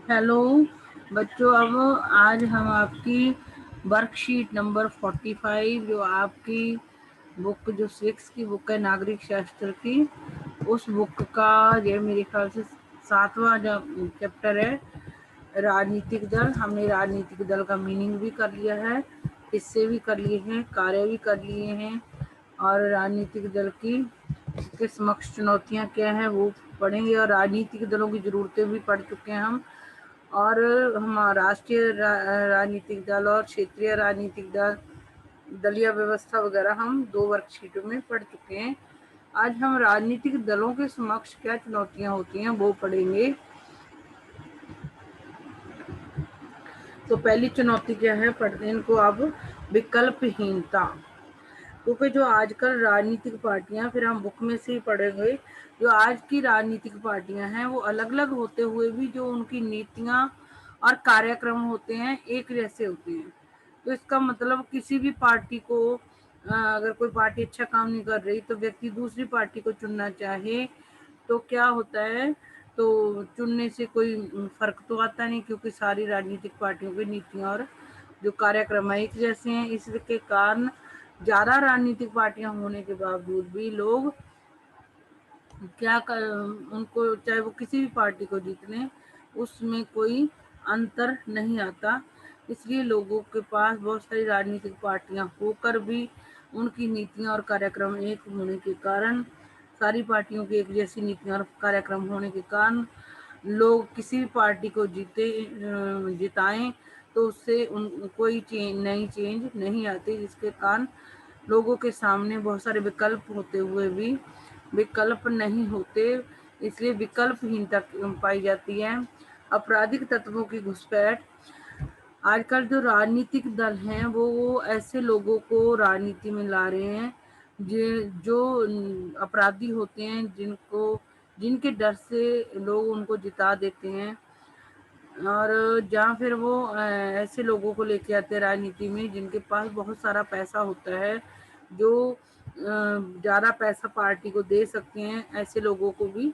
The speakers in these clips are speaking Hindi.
हेलो बच्चों, अब आज हम आपकी वर्कशीट नंबर 45 जो आपकी बुक जो 6 की बुक है नागरिक शास्त्र की, उस बुक का ये मेरे ख्याल से 7वां चैप्टर है राजनीतिक दल। हमने राजनीतिक दल का मीनिंग भी कर लिया है, हिस्से भी कर लिए हैं, कार्य भी कर लिए हैं और राजनीतिक दल की के समक्ष चुनौतियां क्या है वो पढ़ेंगे और राजनीतिक दलों की जरूरतें भी पढ़ चुके हैं हम। और हम राष्ट्रीय राजनीतिक दल और क्षेत्रीय राजनीतिक दल, दलीय व्यवस्था वगैरह हम 2 वर्कशीटों में पढ़ चुके हैं। आज हम राजनीतिक दलों के समक्ष क्या चुनौतियां होती हैं वो पढ़ेंगे। तो पहली चुनौती क्या है, पढ़ते हैं इनको अब। विकल्पहीनता। क्योंकि जो आजकल राजनीतिक पार्टियां, फिर हम बुक में से ही पढ़ेंगे, जो आज की राजनीतिक पार्टियां हैं वो अलग अलग होते हुए भी जो उनकी नीतियां और कार्यक्रम होते हैं एक जैसे होते हैं। तो इसका मतलब किसी भी पार्टी को अगर कोई पार्टी अच्छा काम नहीं कर रही तो व्यक्ति दूसरी पार्टी को चुनना चाहे तो क्या होता है, तो चुनने से कोई फर्क तो आता नहीं, क्योंकि सारी राजनीतिक पार्टियों की नीतियां और जो कार्यक्रम है एक जैसे हैं। इसके कारण ज्यादा राजनीतिक पार्टियां होने के बावजूद भी लोग क्या कर, उनको चाहे वो किसी भी पार्टी को जीत लें उसमें कोई अंतर नहीं आता। इसलिए लोगों के पास बहुत सारी राजनीतिक पार्टियां होकर भी उनकी नीतियां और कार्यक्रम एक होने के कारण, सारी पार्टियों की एक जैसी नीतियां और कार्यक्रम होने के कारण लोग किसी भी पार्टी को जिताएं तो उससे कोई नई चेंज नहीं आती, जिसके कारण लोगों के सामने बहुत सारे विकल्प होते हुए भी विकल्प नहीं होते, इसलिए विकल्पहीनता पाई जाती है। आपराधिक तत्वों की घुसपैठ। आजकल जो राजनीतिक दल हैं वो ऐसे लोगों को राजनीति में ला रहे हैं जो अपराधी होते हैं, जिनके डर से लोग उनको जिता देते हैं। और जहाँ फिर वो ऐसे लोगों को लेके आते हैं राजनीति में जिनके पास बहुत सारा पैसा होता है, जो ज़्यादा पैसा पार्टी को दे सकते हैं, ऐसे लोगों को भी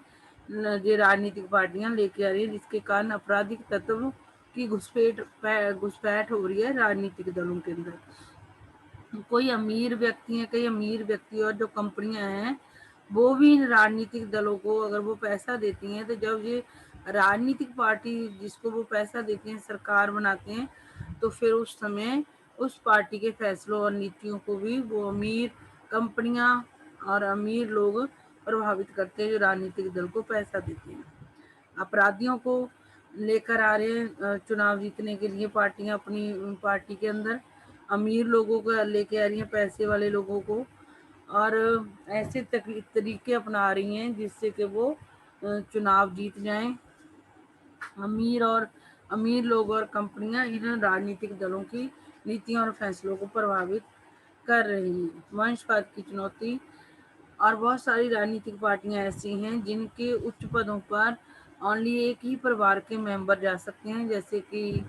ये राजनीतिक पार्टियां लेके आ रही है, जिसके कारण आपराधिक तत्व की घुसपैठ हो रही है राजनीतिक दलों के अंदर। कोई अमीर व्यक्ति है, कई अमीर व्यक्ति और जो कंपनियां हैं वो भी इन राजनीतिक दलों को अगर वो पैसा देती हैं, तो जब ये राजनीतिक पार्टी जिसको वो पैसा देते हैं सरकार बनाते हैं, तो फिर उस समय उस पार्टी के फैसलों और नीतियों को भी वो अमीर कंपनियां और अमीर लोग प्रभावित करते हैं जो राजनीतिक दल को पैसा देते हैं। अपराधियों को लेकर आ रहे हैं चुनाव जीतने के लिए पार्टियां अपनी पार्टी के अंदर, अमीर लोगों को लेके आ रही हैं, पैसे वाले लोगों को, और ऐसे तरीके अपना रही हैं जिससे कि वो चुनाव जीत जाएं। अमीर लोग और कंपनियां इन राजनीतिक दलों की नीतियों और फैसलों को प्रभावित कर रही हैं। वंशवाद की चुनौती। और बहुत सारी राजनीतिक पार्टियां ऐसी हैं जिनके उच्च पदों पर ओनली एक ही परिवार के मेंबर जा सकते हैं, जैसे कि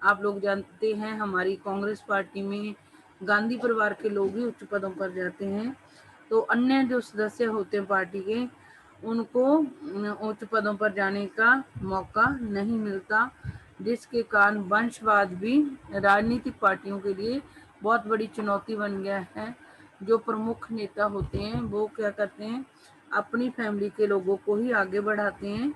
आप लोग जानते हैं हमारी कांग्रेस पार्टी में गांधी परिवार के लोग ही उच्च पदों पर जाते हैं, तो अन्य जो सदस्य होते हैं पार्टी के उनको उच्च पदों पर जाने का मौका नहीं मिलता, जिसके कारण वंशवाद भी राजनीतिक पार्टियों के लिए बहुत बड़ी चुनौती बन गया है। जो प्रमुख नेता होते हैं वो क्या करते हैं, अपनी फैमिली के लोगों को ही आगे बढ़ाते हैं,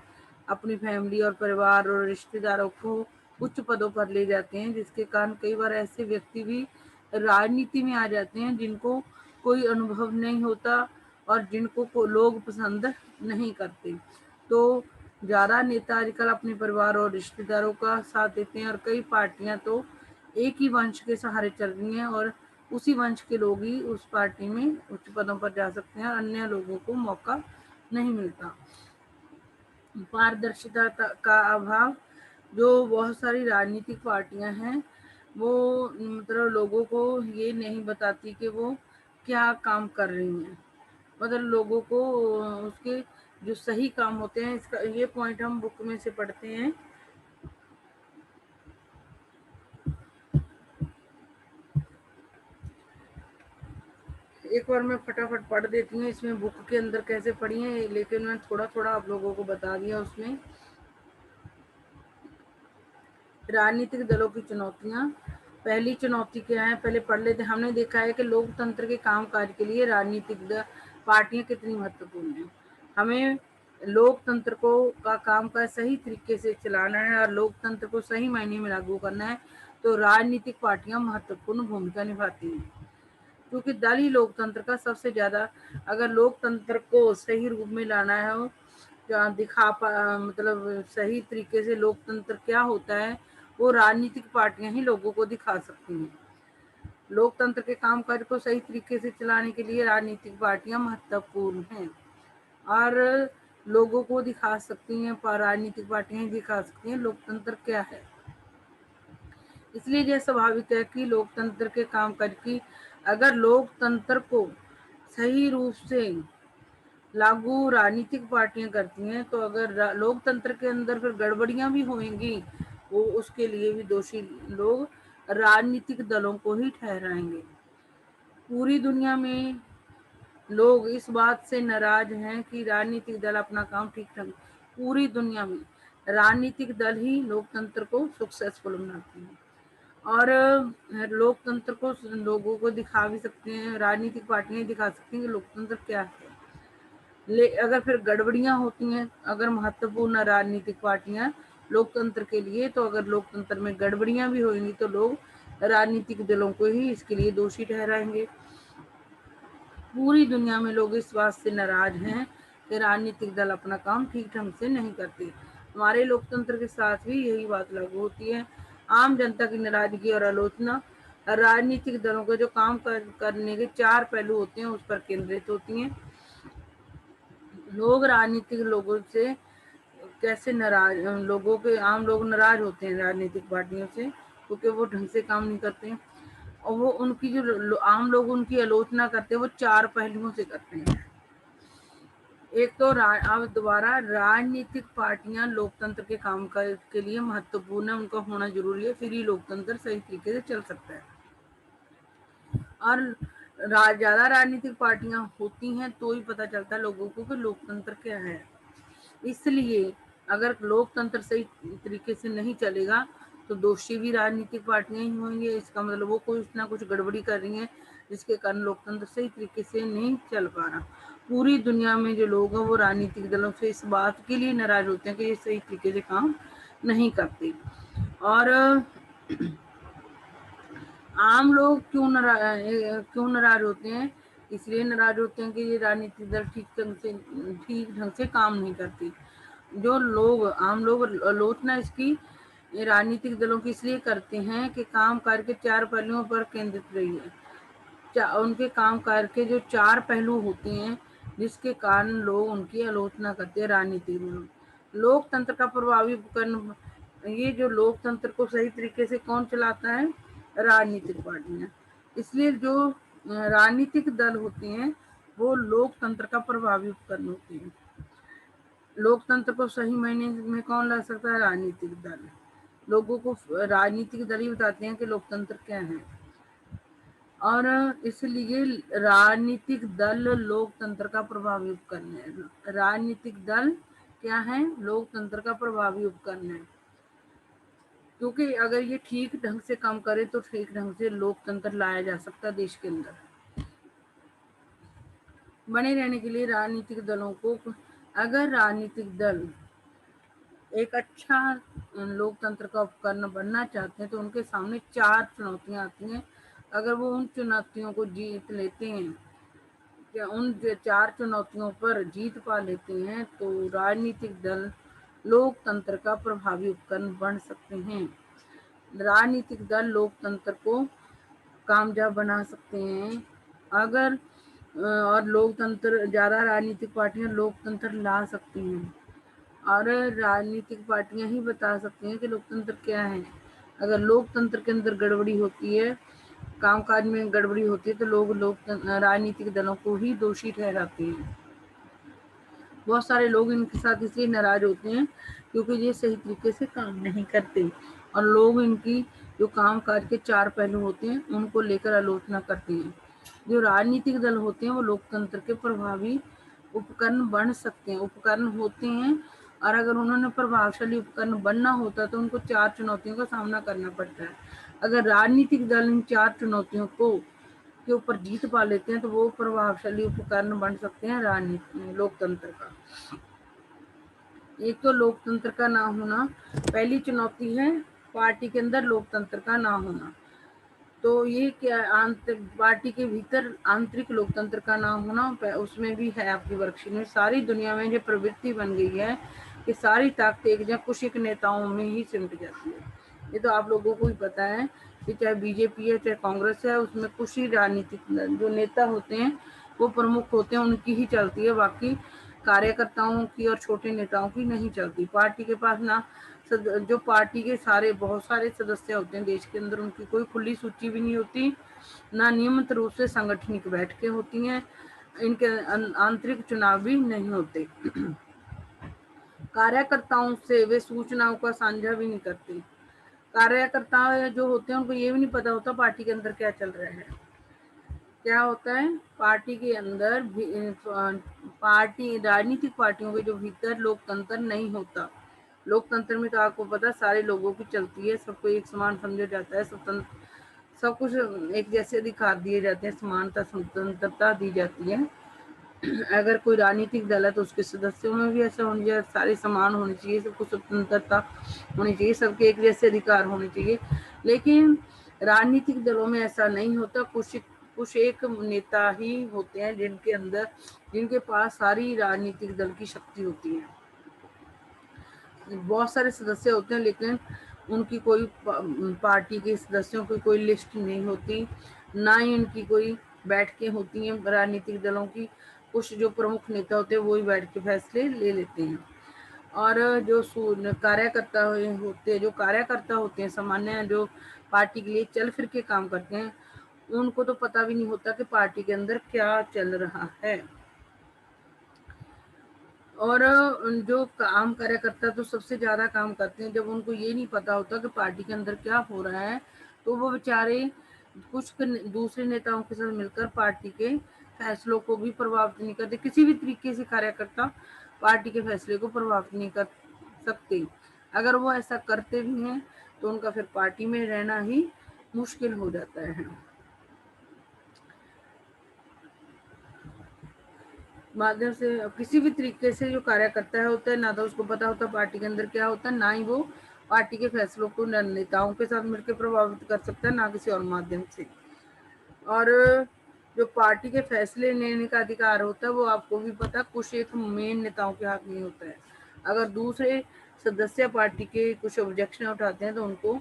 अपनी फैमिली और परिवार और रिश्तेदारों को उच्च पदों पर ले जाते हैं, जिसके कारण कई बार ऐसे व्यक्ति भी राजनीति में आ जाते हैं जिनको कोई अनुभव नहीं होता और जिनको लोग पसंद नहीं करते। तो ज्यादा नेता आजकल अपने परिवार और रिश्तेदारों का साथ देते हैं और कई पार्टियां तो एक ही वंश के सहारे चल रही हैं और उसी वंश के लोग ही उस पार्टी में उच्च पदों पर जा सकते हैं और अन्य लोगों को मौका नहीं मिलता। पारदर्शिता का अभाव। जो बहुत सारी राजनीतिक पार्टियां हैं वो मतलब लोगों को ये नहीं बताती कि वो क्या काम कर रही हैं, मतलब लोगों को उसके जो सही काम होते हैं, इसका ये पॉइंट हम बुक में से पढ़ते हैं। एक बार मैं फटाफट पढ़ देती हूँ, इसमें बुक के अंदर कैसे पढ़ी है, लेकिन मैं थोड़ा थोड़ा आप लोगों को बता दिया उसमें। राजनीतिक दलों की चुनौतियां। पहली चुनौती क्या है, पहले पढ़ लेते हैं। हमने देखा है कि लोकतंत्र के कामकाज के लिए राजनीतिक पार्टियां कितनी महत्वपूर्ण हैं। हमें लोकतंत्र को का कामकाज सही तरीके से चलाना है और लोकतंत्र को सही मायने में लागू करना है, तो राजनीतिक पार्टियां महत्वपूर्ण भूमिका निभाती हैं, क्योंकि दल ही लोकतंत्र का सबसे ज्यादा, अगर लोकतंत्र को सही रूप में लाना है हो, मतलब सही तरीके से लोकतंत्र क्या होता है वो राजनीतिक पार्टियां ही लोगों को दिखा सकती हैं। लोकतंत्र के कामकाज को सही तरीके से चलाने के लिए राजनीतिक पार्टियां महत्वपूर्ण हैं और लोगों को दिखा सकती हैं, राजनीतिक पार्टियां ही दिखा सकती हैं लोकतंत्र क्या है। इसलिए यह स्वाभाविक है कि लोकतंत्र के कामकाज की, अगर लोकतंत्र को सही रूप से लागू राजनीतिक पार्टियां करती हैं, तो अगर लोकतंत्र के अंदर फिर गड़बड़ियां भी होंगी, वो उसके लिए भी दोषी लोग राजनीतिक दलों को ही ठहराएंगे। पूरी दुनिया में लोग इस बात से नाराज हैं कि राजनीतिक दल अपना काम ठीक ढंग, पूरी दुनिया में राजनीतिक दल ही लोकतंत्र को सक्सेसफुल बनाते हैं और लोकतंत्र को लोगों को दिखा भी सकते हैं, राजनीतिक पार्टियां दिखा सकती हैं कि लोकतंत्र क्या है। अगर फिर गड़बड़ियां होती हैं, अगर महत्वपूर्ण राजनीतिक पार्टियां लोकतंत्र के लिए, तो अगर लोकतंत्र में गड़बड़ियां भी होंगी तो लोग राजनीतिक दलों को ही इसके लिए दोषी ठहराएंगे। पूरी दुनिया में लोग इस बात से नाराज हैं कि राजनीतिक दल अपना काम ठीक ढंग से नहीं करते। हमारे लोकतंत्र के साथ भी यही बात लागू होती है। आम जनता की नाराजगी और आलोचना राजनीतिक दलों के जो काम करने के 4 पहलू होते हैं उस पर केंद्रित होती हैं। लोग राजनीतिक लोगों से कैसे नाराज, लोगों के आम लोग नाराज होते हैं राजनीतिक पार्टियों से, क्योंकि वो ढंग से काम नहीं करते हैं और वो उनकी जो आम लोग उनकी आलोचना करते हैं वो 4 पहलुओं से करते हैं। एक तो अब दोबारा राजनीतिक पार्टियां लोकतंत्र के काम के लिए महत्वपूर्ण है, उनका होना जरूरी है, फिर ही लोकतंत्र सही तरीके से चल सकता है। और ज्यादा राजनीतिक पार्टियां होती हैं तो ही पता चलता है लोगों को कि लोकतंत्र क्या है। इसलिए अगर लोकतंत्र सही तरीके से नहीं चलेगा तो दोषी भी राजनीतिक पार्टियां ही होंगे। इसका मतलब वो कुछ ना कुछ गड़बड़ी कर रही हैं जिसके कारण लोकतंत्र सही तरीके से नहीं चल पा रहा। पूरी दुनिया में जो लोग हैं वो राजनीतिक दलों से इस बात के लिए नाराज होते हैं कि ये सही तरीके से काम नहीं करते। और आम लोग क्यों नाराज होते हैं, इसलिए नाराज होते हैं कि ये राजनीतिक दल ठीक ढंग से काम नहीं करती। जो लोग आम लोग आलोचना इसकी राजनीतिक दलों की इसलिए करते हैं कि काम कार्य के 4 पहलुओं पर केंद्रित रही है। उनके काम कार्य के जो 4 पहलू होते हैं जिसके कारण लोग उनकी आलोचना करते हैं राजनीतिक दलों। लोकतंत्र का प्रभावी उपकरण, ये जो लोकतंत्र को सही तरीके से कौन चलाता है, राजनीतिक पार्टियां। इसलिए जो राजनीतिक दल होते हैं वो लोकतंत्र का प्रभावी उपकरण होते हैं। लोकतंत्र को सही मायने में कौन ला सकता है, राजनीतिक दल। लोगों को राजनीतिक दल ही बताते हैं कि लोकतंत्र क्या है और इसलिए राजनीतिक दल लोकतंत्र का प्रभावी उपकरण है। राजनीतिक दल क्या है, लोकतंत्र का प्रभावी उपकरण है, क्योंकि अगर ये ठीक ढंग से काम करे तो ठीक ढंग से लोकतंत्र लाया जा सकता है देश के अंदर। बने रहने के लिए राजनीतिक दलों को, अगर राजनीतिक दल एक अच्छा लोकतंत्र का उपकरण बनना चाहते हैं तो उनके सामने 4 चुनौतियां आती हैं। अगर वो उन चुनौतियों को जीत लेते हैं, या उन 4 चुनौतियों पर जीत पा लेते हैं, तो राजनीतिक दल लोकतंत्र का प्रभावी उपकरण बन सकते हैं। राजनीतिक दल लोकतंत्र को कामयाब बना सकते हैं। अगर और लोकतंत्र, ज्यादा राजनीतिक पार्टियां लोकतंत्र ला सकती हैं और राजनीतिक पार्टियां ही बता सकती हैं कि लोकतंत्र क्या है। अगर लोकतंत्र के अंदर गड़बड़ी होती है, कामकाज में गड़बड़ी होती है, तो लोग राजनीतिक दलों को ही दोषी ठहराते हैं। बहुत सारे लोग इनके साथ इसलिए नाराज होते हैं क्योंकि ये सही तरीके से काम नहीं करते और लोग इनकी जो काम काज के 4 पहलू होते हैं उनको लेकर आलोचना करते हैं। जो राजनीतिक दल होते हैं वो लोकतंत्र के प्रभावी उपकरण बन सकते हैं, उपकरण होते हैं और अगर उन्होंने प्रभावशाली उपकरण बनना होता तो उनको 4 चुनौतियों का सामना करना पड़ता है। अगर राजनीतिक दल इन 4 चुनौतियों को के ऊपर जीत पा लेते हैं तो वो प्रभावशाली उपकरण बन सकते हैं राजनीति लोकतंत्र का। एक तो लोकतंत्र का ना होना, पहली चुनौती है पार्टी के अंदर लोकतंत्र का ना होना। तो ये क्या पार्टी के भीतर आंतरिक लोकतंत्र का ना होना, उसमें भी है आपकी वर्कशीट में। सारी दुनिया में जो प्रवृत्ति बन गई है कि सारी ताकत एक या कुछ एक नेताओं में ही सिमट जाती है। ये तो आप लोगों को ही पता है कि चाहे बीजेपी है चाहे कांग्रेस है, उसमें कुछ ही राजनीतिक जो नेता होते हैं वो प्रमुख होते हैं, उनकी ही चलती है, बाकी कार्यकर्ताओं की और छोटे नेताओं की नहीं चलती। पार्टी के पास ना जो पार्टी के बहुत सारे सदस्य होते हैं देश के अंदर, उनकी कोई खुली सूची भी नहीं होती, ना नियमित रूप से सांगठनिक बैठकें होती हैं, इनके आंतरिक चुनाव भी नहीं होते। कार्यकर्ताओं से वे सूचनाओं का साझा भी नहीं करते। कार्यकर्ता जो होते हैं उनको ये भी नहीं पता होता पार्टी के अंदर क्या चल रहा है। क्या होता है पार्टी के अंदर पार्टी राजनीतिक पार्टियों के जो भीतर लोकतंत्र नहीं होता। लोकतंत्र में तो आपको पता सारे लोगों की चलती है, सबको एक समान समझा जाता है, सब कुछ एक जैसे अधिकार दिए जाते हैं, समानता स्वतंत्रता दी जाती है। अगर कोई राजनीतिक दल है तो उसके सदस्यों में भी ऐसा होना चाहिए, सारे समान होने चाहिए, सबको स्वतंत्रता होनी चाहिए, सबके एक जैसे अधिकार होने चाहिए। लेकिन राजनीतिक दलों में ऐसा नहीं होता। कुछ एक नेता ही होते हैं जिनके पास सारी राजनीतिक दल की शक्ति होती है। बहुत सारे सदस्य होते हैं लेकिन उनकी कोई पार्टी के सदस्यों की कोई लिस्ट नहीं होती, ना ही उनकी कोई बैठकें होती हैं राजनीतिक दलों की। कुछ जो प्रमुख नेता होते हैं वो ही बैठ के फैसले ले लेते हैं। और जो कार्यकर्ता होते हैं सामान्य, जो पार्टी के लिए चल फिर के काम करते हैं, उनको तो पता भी नहीं होता कि पार्टी के अंदर क्या चल रहा है। और जो काम कार्यकर्ता तो सबसे ज्यादा काम करते हैं, जब उनको ये नहीं पता होता कि पार्टी के अंदर क्या हो रहा है, तो वो बेचारे कुछ दूसरे नेताओं के साथ मिलकर पार्टी के फैसलों को भी प्रभावित नहीं करते। किसी भी तरीके से कार्यकर्ता पार्टी के फैसले को प्रभावित नहीं कर सकते। अगर वो ऐसा करते भी हैं तो उनका फिर पार्टी में रहना ही मुश्किल हो जाता है। माध्यम से किसी भी तरीके से जो कार्यकर्ता होता है, ना तो उसको पता होता पार्टी के अंदर क्या होता है, ना ही वो पार्टी के फैसलों को नेताओं के साथ मिलकर प्रभावित कर सकता है, ना किसी और माध्यम से। और जो पार्टी के फैसले लेने का अधिकार होता है वो आपको भी पता कुछ एक मेन नेताओं के हाथ में होता है। अगर दूसरे सदस्य पार्टी के कुछ ऑब्जेक्शन उठाते हैं तो उनको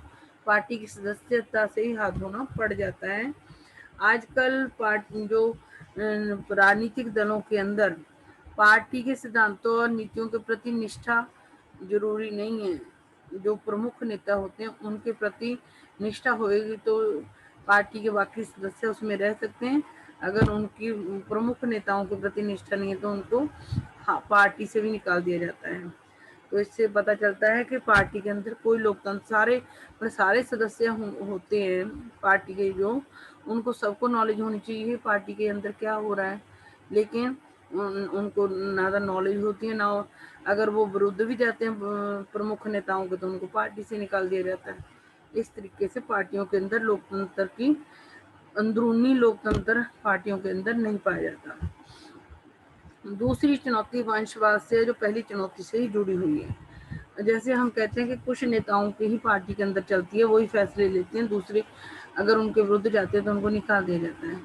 पार्टी की सदस्यता से ही हाथ धोना पड़ जाता है। आजकल पार्टी जो राजनीतिक दलों के अंदर पार्टी के सिद्धांतों और नीतियों के प्रति निष्ठा जरूरी नहीं है। जो प्रमुख नेता होते हैं उनके प्रति निष्ठा होगी तो पार्टी के बाकी सदस्य उसमें रह सकते हैं। अगर उनकी प्रमुख नेताओं के प्रति निष्ठा नहीं है तो उनको पार्टी से भी निकाल दिया जाता है। तो इससे पता चलता है कि पार्टी के अंदर कोई लोकतंत्र सारे सदस्य होते हैं पार्टी के, जो उनको सबको नॉलेज होनी चाहिए पार्टी के अंदर क्या हो रहा है, लेकिन उनको ना तो नॉलेज होती है, ना अगर वो विरुद्ध भी जाते हैं प्रमुख नेताओं के तो उनको पार्टी से निकाल दिया जाता है। इस तरीके से पार्टियों के अंदर लोकतंत्र की अंदरूनी लोकतंत्र पार्टियों के अंदर नहीं पाया जाता। दूसरी चुनौती वंशवाद से, जो पहली चुनौती से ही जुड़ी हुई है। जैसे हम कहते हैं कि कुछ नेताओं की ही पार्टी के अंदर चलती है, वही फैसले लेते हैं, दूसरे अगर उनके विरुद्ध जाते हैं तो उनको निकाल दिया जाता है।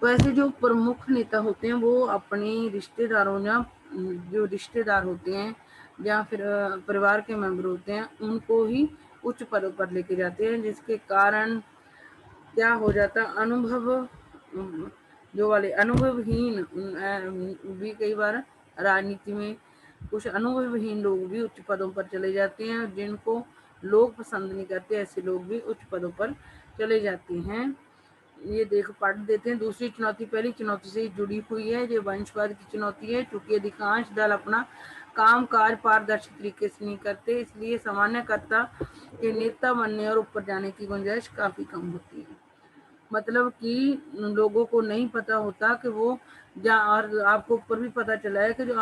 तो ऐसे जो प्रमुख नेता होते हैं वो अपने रिश्तेदारों या जो रिश्तेदार होते हैं या फिर परिवार के मेंबर होते हैं उनको ही उच्च पदों पर लेके जाते हैं, जिसके कारण क्या हो जाता अनुभव जो वाले अनुभवहीन भी कई बार राजनीति में कुछ अनुभवहीन लोग भी उच्च पदों पर चले जाते हैं, जिनको लोग पसंद नहीं करते ऐसे लोग भी उच्च पदों पर चले जाते हैं। ये देख पढ़ देते हैं। दूसरी चुनौती पहली चुनौती से जुड़ी हुई है, जो वंशवाद की चुनौती है। क्योंकि अधिकांश दल अपना काम काज पारदर्शी तरीके से नहीं करते, इसलिए सामान्यकर्ता के नेता बनने और ऊपर जाने की गुंजाइश काफी कम होती है। मतलब कि लोगों को नहीं पता होता कि वो और आपको ऊपर भी पता चला है कि जो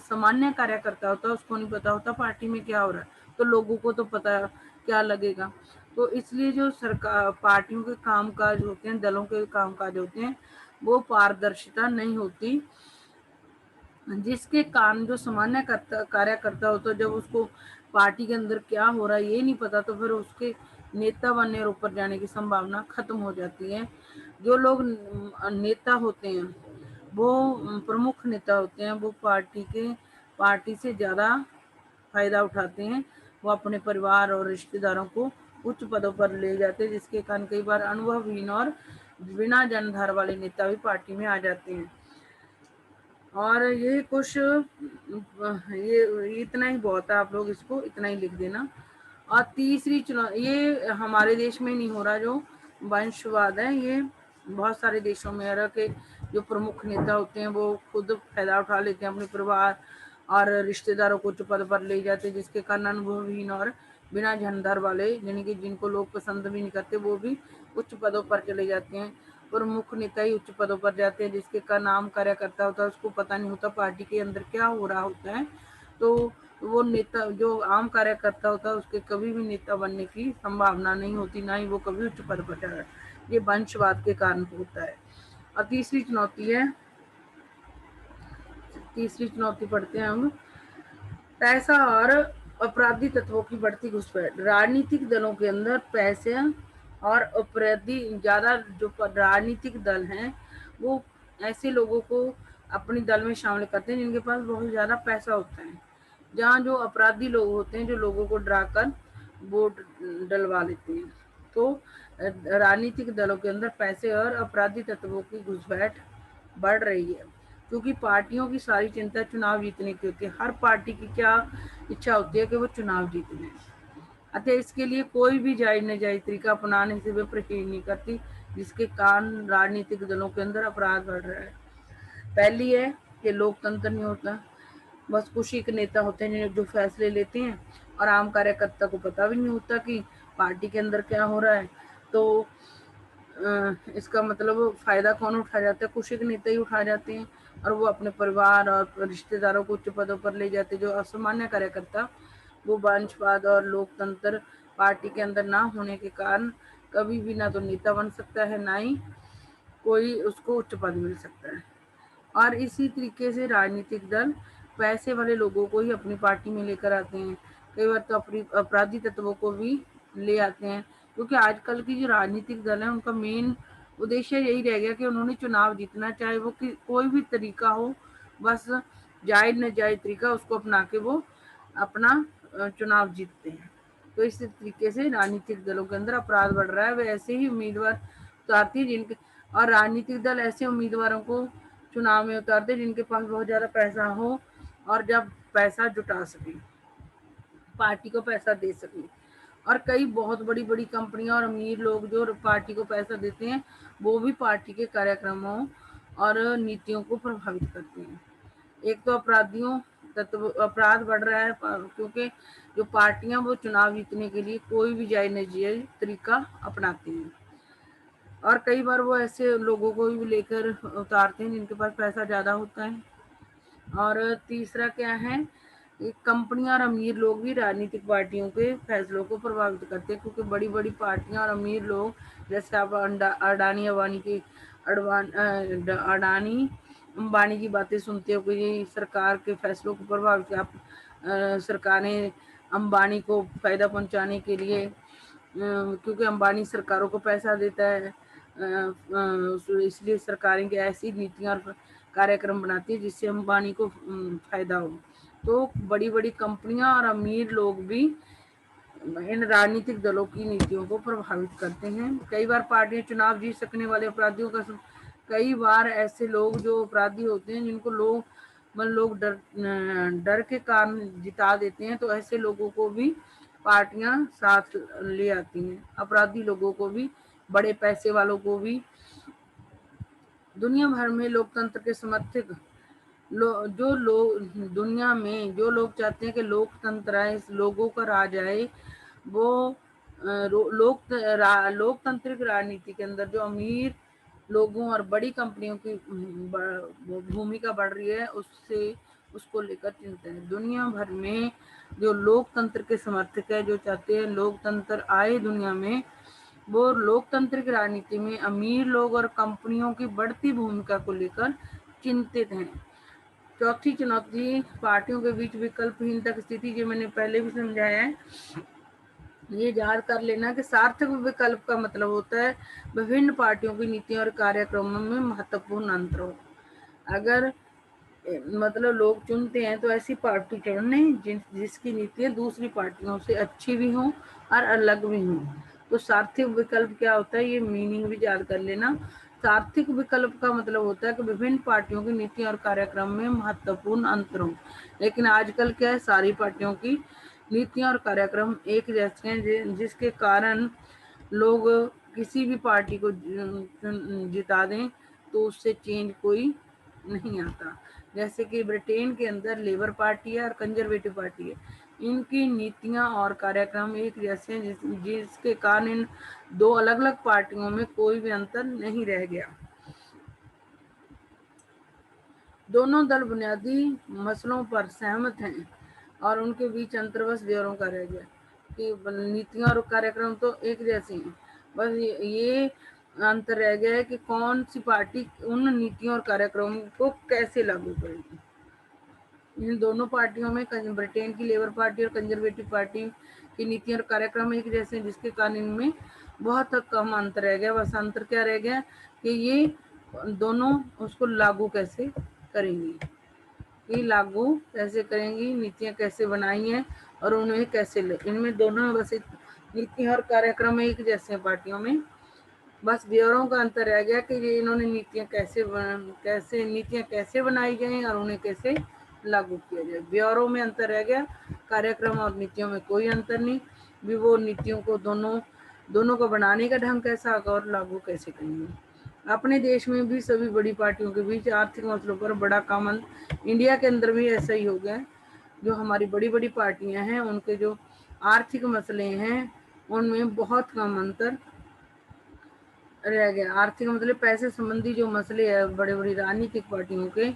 सामान्य कार्यकर्ता होता है उसको नहीं पता होता पार्टी में क्या हो रहा है, तो लोगों को तो पता क्या लगेगा। तो इसलिए जो सरकार पार्टियों के कामकाज होते हैं, दलों के कामकाज होते हैं, वो पारदर्शिता नहीं होती, जिसके कारण जो सामान्य कार्यकर्ता होता है, जब उसको पार्टी के अंदर क्या हो रहा है ये नहीं पता, तो फिर उसके नेता बनने और ऊपर जाने की संभावना खत्म हो जाती है। जो लोग नेता होते हैं, वो प्रमुख नेता होते हैं, वो पार्टी से ज्यादा फायदा उठाते हैं। वो अपने परिवार और रिश्तेदारों को उच्च पदों पर ले जाते हैं, जिसके कारण कई बार अनुभवहीन और बिना जनधार वाले नेता भी पार्टी में आ जाते हैं। और ये कुछ ये इतना ही बहुत है, आप लोग इसको इतना ही लिख देना। और तीसरी चुनौती, ये हमारे देश में नहीं हो रहा जो वंशवाद है, ये बहुत सारे देशों में है कि जो प्रमुख नेता होते हैं वो खुद फायदा उठा लेते हैं, अपने परिवार और रिश्तेदारों को उच्च पद पर ले जाते हैं, जिसके कारण अनुभवहीन और बिना जनधर वाले, यानी कि जिनको लोग पसंद भी नहीं करते, वो भी उच्च पदों पर चले जाते हैं। प्रमुख नेता ही उच्च पदों पर जाते हैं, जिसके कारण आम कार्यकर्ता होता है उसको पता नहीं होता पार्टी के अंदर क्या हो रहा होता है। तो वो नेता जो आम कार्यकर्ता होता है उसके कभी भी नेता बनने की संभावना नहीं होती, ना ही वो कभी उच्च पद पर जाए। ये वंशवाद के कारण होता है। और तीसरी चुनौती पढ़ते हैं हम, पैसा और अपराधी तत्वों की बढ़ती घुसपैठ। राजनीतिक दलों के अंदर पैसे और अपराधी ज्यादा, जो राजनीतिक दल हैं वो ऐसे लोगों को अपनी दल में शामिल करते हैं जिनके पास बहुत ज्यादा पैसा होता है। जहाँ जो अपराधी लोग होते हैं जो लोगों को डराकर वोट डलवा लेते हैं। तो राजनीतिक दलों के अंदर पैसे और अपराधी तत्वों की घुसपैठ बढ़ रही है, क्योंकि पार्टियों की सारी चिंता चुनाव जीतने की होती है। हर पार्टी की क्या इच्छा होती है कि वो चुनाव जीत लें, अतः इसके लिए कोई भी जायज नाजायज तरीका अपनाने से वे परहेज नहीं करती, जिसके कारण राजनीतिक दलों के अंदर अपराध बढ़ रहा है। पहली है कि लोकतंत्र नहीं होता, बस कुछ एक नेता होते हैं जो फैसले लेते हैं और आम कार्यकर्ता को पता भी नहीं होता कि पार्टी के अंदर क्या हो रहा है। तो इसका मतलब फायदा कौन उठा जाता है, कुछ एक नेता ही उठा जाते हैं, और वो अपने परिवार और रिश्तेदारों को उच्च पदों पर ले जाते हैं। जो असामान्य कार्यकर्ता, वो वंशवाद और लोकतंत्र पार्टी के अंदर ना होने के कारण कभी भी ना तो नेता बन सकता है, ना ही कोई उसको उच्च पद मिल सकता है। और इसी तरीके से राजनीतिक दल पैसे वाले लोगों को ही अपनी पार्टी में लेकर आते हैं, कई बार तो अपराधी तत्वों को भी ले आते हैं, क्योंकि आजकल की जो राजनीतिक दल है उनका मेन उद्देश्य यही रह गया कि उन्होंने चुनाव जीतना, चाहे वो कोई भी तरीका हो, बस जायज न जायज तरीका उसको अपना के वो अपना चुनाव जीतते हैं। तो इस तरीके से राजनीतिक दलों के अंदर अपराध बढ़ रहा है। वे ऐसे ही उम्मीदवार उतारती है जिनके, और राजनीतिक दल ऐसे उम्मीदवारों को चुनाव में उतारते जिनके पास बहुत ज्यादा पैसा हो, और जब पैसा जुटा सके, पार्टी को पैसा दे सके। और कई बहुत बड़ी बड़ी कंपनियां और अमीर लोग जो पार्टी को पैसा देते हैं, वो भी पार्टी के कार्यक्रमों और नीतियों को प्रभावित करते हैं। एक तो अपराध बढ़ रहा है, क्योंकि जो पार्टियां वो चुनाव जीतने के लिए कोई भी जायज नाजायज तरीका अपनाती हैं, और कई बार वो ऐसे लोगों को भी लेकर उतारते हैं जिनके पास पैसा ज्यादा होता है। और तीसरा क्या है, कंपनियां और अमीर लोग भी राजनीतिक पार्टियों के फैसलों को प्रभावित करते हैं, क्योंकि बड़ी बड़ी पार्टियां और अमीर लोग, जैसे आप अडानी अंबानी की बातें सुनते हो कि ये सरकार के फैसलों को प्रभावित, आप सरकारें अंबानी को फायदा पहुंचाने के लिए, क्योंकि अंबानी सरकारों को पैसा देता है, इसलिए सरकारें की ऐसी नीतियां और कार्यक्रम बनाती है जिससे अंबानी को फायदा हो। तो बड़ी बड़ी कंपनियां और अमीर लोग भी इन राजनीतिक दलों की नीतियों को प्रभावित करते हैं। कई बार पार्टियां चुनाव जीत सकने वाले अपराधियों का, कई बार ऐसे लोग जो अपराधी होते हैं जिनको लोग डर के कारण जिता देते हैं, तो ऐसे लोगों को भी पार्टियां साथ ले आती हैं, अपराधी लोगों को भी, बड़े पैसे वालों को भी। दुनिया भर में लोकतंत्र के समर्थक जो लोग, दुनिया में जो लोग चाहते हैं कि लोकतंत्र आए, लोगों का राज आए, वो लोकतांत्रिक राजनीति के अंदर जो अमीर लोगों और बड़ी कंपनियों की भूमिका बढ़ रही है, उससे उसको लेकर चिंता है। दुनिया भर में जो लोकतंत्र के समर्थक है, जो चाहते हैं लोकतंत्र आए दुनिया में, वो लोकतांत्रिक राजनीति में अमीर लोग और कंपनियों की बढ़ती भूमिका को लेकर चिंतित हैं। चौथी चुनौती पार्टियों के बीच विकल्पहीनता की स्थिति, जो मैंने पहले भी समझाया है। ये याद कर लेना कि सार्थक विकल्प का मतलब होता है विभिन्न पार्टियों की नीतियों और कार्यक्रमों में महत्वपूर्ण अंतर हो। अगर मतलब लोग चुनते हैं तो ऐसी पार्टी चुने जिसकी नीतियां दूसरी पार्टियों से अच्छी भी हों और अलग भी हों। तो सार्थक विकल्प क्या होता है, ये मीनिंग भी याद कर लेना। सार्थक विकल्प का मतलब होता है कि विभिन्न पार्टियों की नीति और कार्यक्रम में महत्वपूर्ण अंतर हो। लेकिन आजकल क्या है, सारी पार्टियों की नीतियां और कार्यक्रम एक जैसे हैं, जिसके कारण लोग किसी भी पार्टी को जिता दें तो उससे चेंज कोई नहीं आता। जैसे कि ब्रिटेन के अंदर लेबर पार्टी है और कंजर्वेटिव पार्टी है, इनकी नीतियां और कार्यक्रम एक जैसे हैं, जिसके कारण इन दो अलग अलग पार्टियों में कोई भी अंतर नहीं रह गया। दोनों दल बुनियादी मसलों पर सहमत हैं और उनके बीच अंतर बस ब्यौरों का रह गया कि नीतियां और कार्यक्रम तो एक जैसी हैं, बस ये अंतर रह गया है कि कौन सी पार्टी उन नीतियों और कार्यक्रमों को कैसे लागू करेगी। इन दोनों पार्टियों में ब्रिटेन की लेबर पार्टी और कंजर्वेटिव पार्टी की नीतियां और कार्यक्रम एक जैसे हैं, जिसके कारण इनमें बहुत कम अंतर रह गया। बस अंतर क्या रह गया कि ये दोनों उसको लागू कैसे करेंगी, कि लागू कैसे करेंगी, नीतियां कैसे बनाई हैं और उन्हें कैसे ले। इनमें दोनों में बस नीतियां और कार्यक्रम एक जैसे हैं पार्टियों में, बस ब्यौरों का अंतर रह गया कि ये इन्होंने नीतियां कैसे बनाई जाए और उन्हें कैसे लागू किया जाए। ब्यौरों में अंतर रह गया, कार्यक्रम और नीतियों में कोई अंतर नहीं। भी वो नीतियों को दोनों को बनाने का ढंग कैसा होगा और लागू कैसे करेंगे। अपने देश में भी सभी बड़ी पार्टियों के बीच आर्थिक मसलों पर बड़ा कम अंतर, इंडिया के अंदर भी ऐसा ही हो गया है। जो हमारी बड़ी बड़ी पार्टियां हैं, उनके जो आर्थिक मसले हैं उनमें बहुत कम अंतर रह गया। आर्थिक मतलब पैसे संबंधी जो मसले है बड़े बड़ी राजनीतिक पार्टियों के,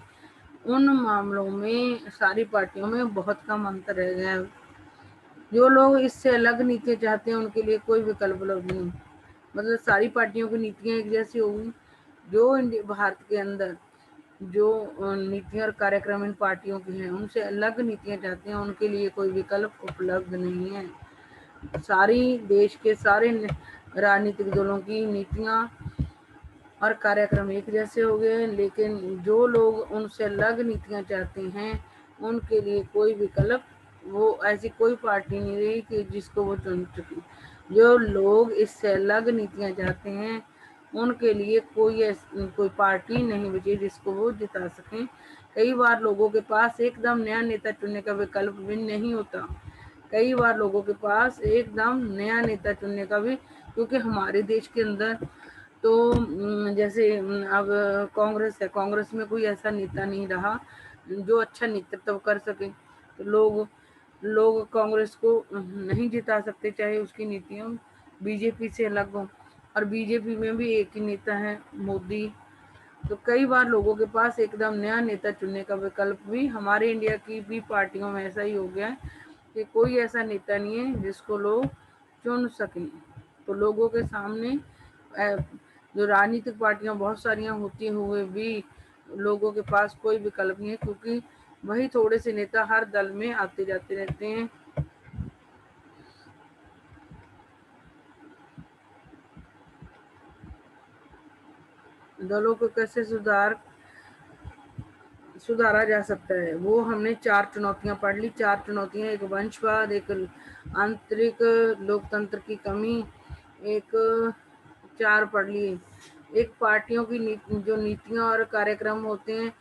उन मामलों में सारी पार्टियों में बहुत कम अंतर रह गया है। जो लोग इससे अलग नीतियां चाहते हैं उनके लिए कोई विकल्प उपलब्ध नहीं, मतलब सारी पार्टियों की नीतियां एक जैसी होगी। जो भारत के अंदर जो नीतियां और कार्यक्रम इन पार्टियों के हैं, उनसे अलग नीतियां चाहते हैं, उनके लिए कोई विकल्प उपलब्ध नहीं है। सारी देश के सारे राजनीतिक दलों की नीतियां और कार्यक्रम एक जैसे हो गए, लेकिन जो लोग उनसे अलग नीतियां चाहते हैं उनके लिए कोई विकल्प, वो ऐसी कोई पार्टी नहीं रही कि जिसको वो चुन सके। जो लोग इससे अलग नीतियां चाहते हैं उनके लिए कोई पार्टी नहीं बची जिसको वो जिता सकें। कई बार लोगों के पास एकदम नया नेता चुनने का विकल्प भी नहीं होता, कई बार लोगों के पास एकदम नया नेता चुनने का भी, क्योंकि हमारे देश के अंदर तो जैसे अब कांग्रेस है, कांग्रेस में कोई ऐसा नेता नहीं रहा जो अच्छा नेतृत्व कर सके, तो लोग कांग्रेस को नहीं जिता सकते चाहे उसकी नीतियां बीजेपी से अलग हो। और बीजेपी में भी एक ही नेता है, मोदी। तो कई बार लोगों के पास एकदम नया नेता चुनने का विकल्प भी, हमारे इंडिया की भी पार्टियों में ऐसा ही हो गया है कि कोई ऐसा नेता नहीं है जिसको लोग चुन सकें। तो लोगों के सामने जो राजनीतिक पार्टियां बहुत सारी होती हुए भी लोगों के पास कोई विकल्प नहीं है, क्योंकि वही थोड़े से नेता हर दल में आते जाते रहते हैं। दलों को कैसे सुधारा जा सकता है, वो हमने 4 चुनौतियां पढ़ ली। 4 चुनौतियां, एक वंशवाद, एक आंतरिक लोकतंत्र की कमी, एक 4 पढ़ लिए। एक पार्टियों की जो नीतियां और कार्यक्रम होते हैं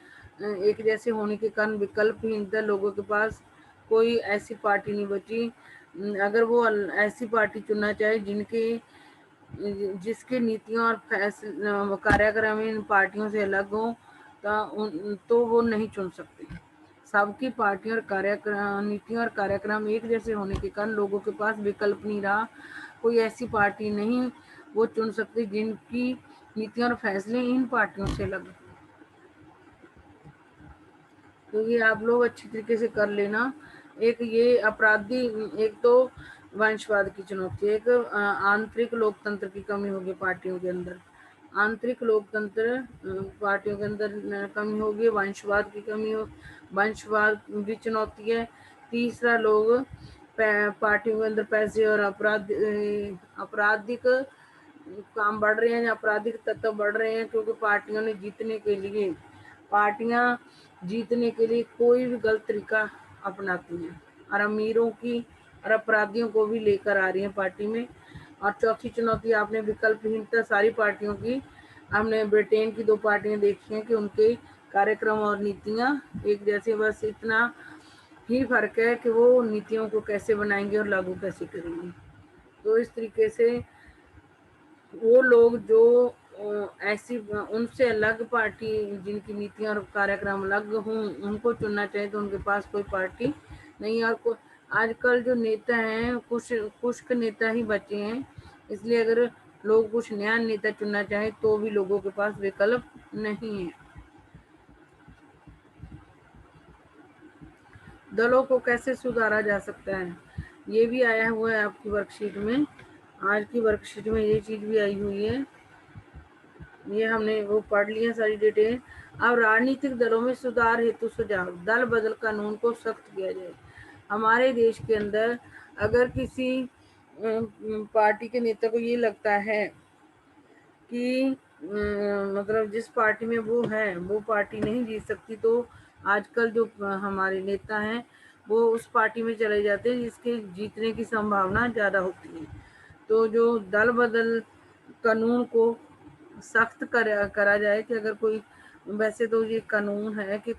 एक जैसे होने के कारण विकल्पहीनता, लोगों के पास कोई ऐसी पार्टी नहीं बची। अगर वो ऐसी पार्टी चुनना चाहे जिसके नीतियां और कार्यक्रम इन पार्टियों से अलग हो, तो वो नहीं चुन सकते। सबकी पार्टियां और कार्यक्रम नीतियां और कार्यक्रम एक जैसे होने के कारण लोगों के पास विकल्प नहीं रहा। कोई ऐसी पार्टी नहीं वो चुन सकती जिनकी नीतियां और फैसले इन पार्टियों से अलग। तो ये आप लोग अच्छी तरीके से कर लेना। एक ये अपराधी, एक तो वंशवाद की चुनौती, एक आंतरिक लोकतंत्र की कमी होगी पार्टियों के अंदर, आंतरिक लोकतंत्र पार्टियों के अंदर कमी होगी, वंशवाद की कमी हो, वंशवाद भी चुनौती है। तीसरा, लोग पार्टियों के अंदर पैसे और आपराधिक काम बढ़ रहे हैं, आपराधिक तत्व बढ़ रहे हैं, क्योंकि पार्टियां जीतने के लिए कोई भी गलत तरीका अपनाती हैं और अमीरों की और अपराधियों को भी लेकर आ रही हैं पार्टी में। और चौथी चुनौती आपने विकल्पहीनता सारी पार्टियों की। हमने ब्रिटेन की 2 पार्टियां देखी हैं कि उनके कार्यक्रम और नीतियां एक जैसे, बस इतना ही फर्क है कि वो नीतियों को कैसे बनाएंगे और लागू कैसे करेंगे। तो इस तरीके से वो लोग जो ऐसी उनसे अलग पार्टी जिनकी नीतियां और कार्यक्रम अलग हों उनको चुनना चाहिए, तो उनके पास कोई पार्टी नहीं है। और आजकल जो नेता हैं कुछ नेता ही बचे हैं, इसलिए अगर लोग कुछ नया नेता चुनना चाहें तो भी लोगों के पास विकल्प नहीं है। दलों को कैसे सुधारा जा सकता है, ये भी आया हुआ है आपकी वर्कशीट में। आज की वर्कशीट में ये चीज भी आई हुई है, ये हमने वो पढ़ लिया सारी डिटेल। अब राजनीतिक दलों में सुधार हेतु सुझाव, दल बदल कानून को सख्त किया जाए। हमारे देश के अंदर अगर किसी पार्टी के नेता को ये लगता है कि मतलब जिस पार्टी में वो है वो पार्टी नहीं जीत सकती, तो आजकल जो हमारे नेता हैं वो उस पार्टी में चले जाते हैं जिसके जीतने की संभावना ज़्यादा होती है। तो जो दल बदल कानून को सख्त करा जाए कि अगर कोई, वैसे तो ये कानून है कि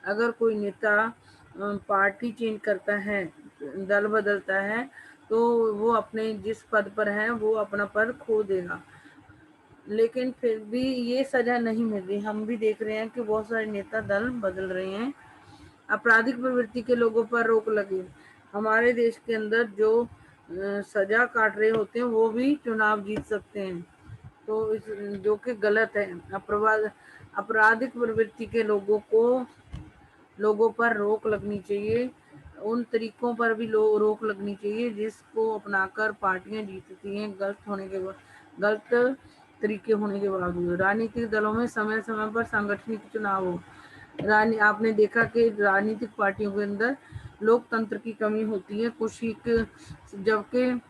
अगर कोई नेता पार्टी चेंज करता है, दल बदलता है, तो वो अपने जिस पद पर है वो अपना पद खो देगा। लेकिन फिर भी ये सजा नहीं मिल रही, हम भी देख रहे हैं कि बहुत सारे नेता दल बदल रहे हैं। आपराधिक प्रवृत्ति के लोगों पर रोक लगे। हमारे देश के अंदर जो सजा काट रहे होते हैं वो भी चुनाव जीत सकते हैं, तो जो कि गलत है। आपराधिक प्रवृत्ति के लोगों पर रोक लगनी चाहिए, उन तरीकों पर भी रोक लगनी चाहिए जिसको अपनाकर पार्टियां जीतती हैं गलत तरीके होने के बावजूद। राजनीतिक दलों में समय समय पर सांगठनिक चुनाव हो। आपने देखा कि राजनीतिक पार्टियों के अंदर लोकतंत्र की कमी होती है, जबकि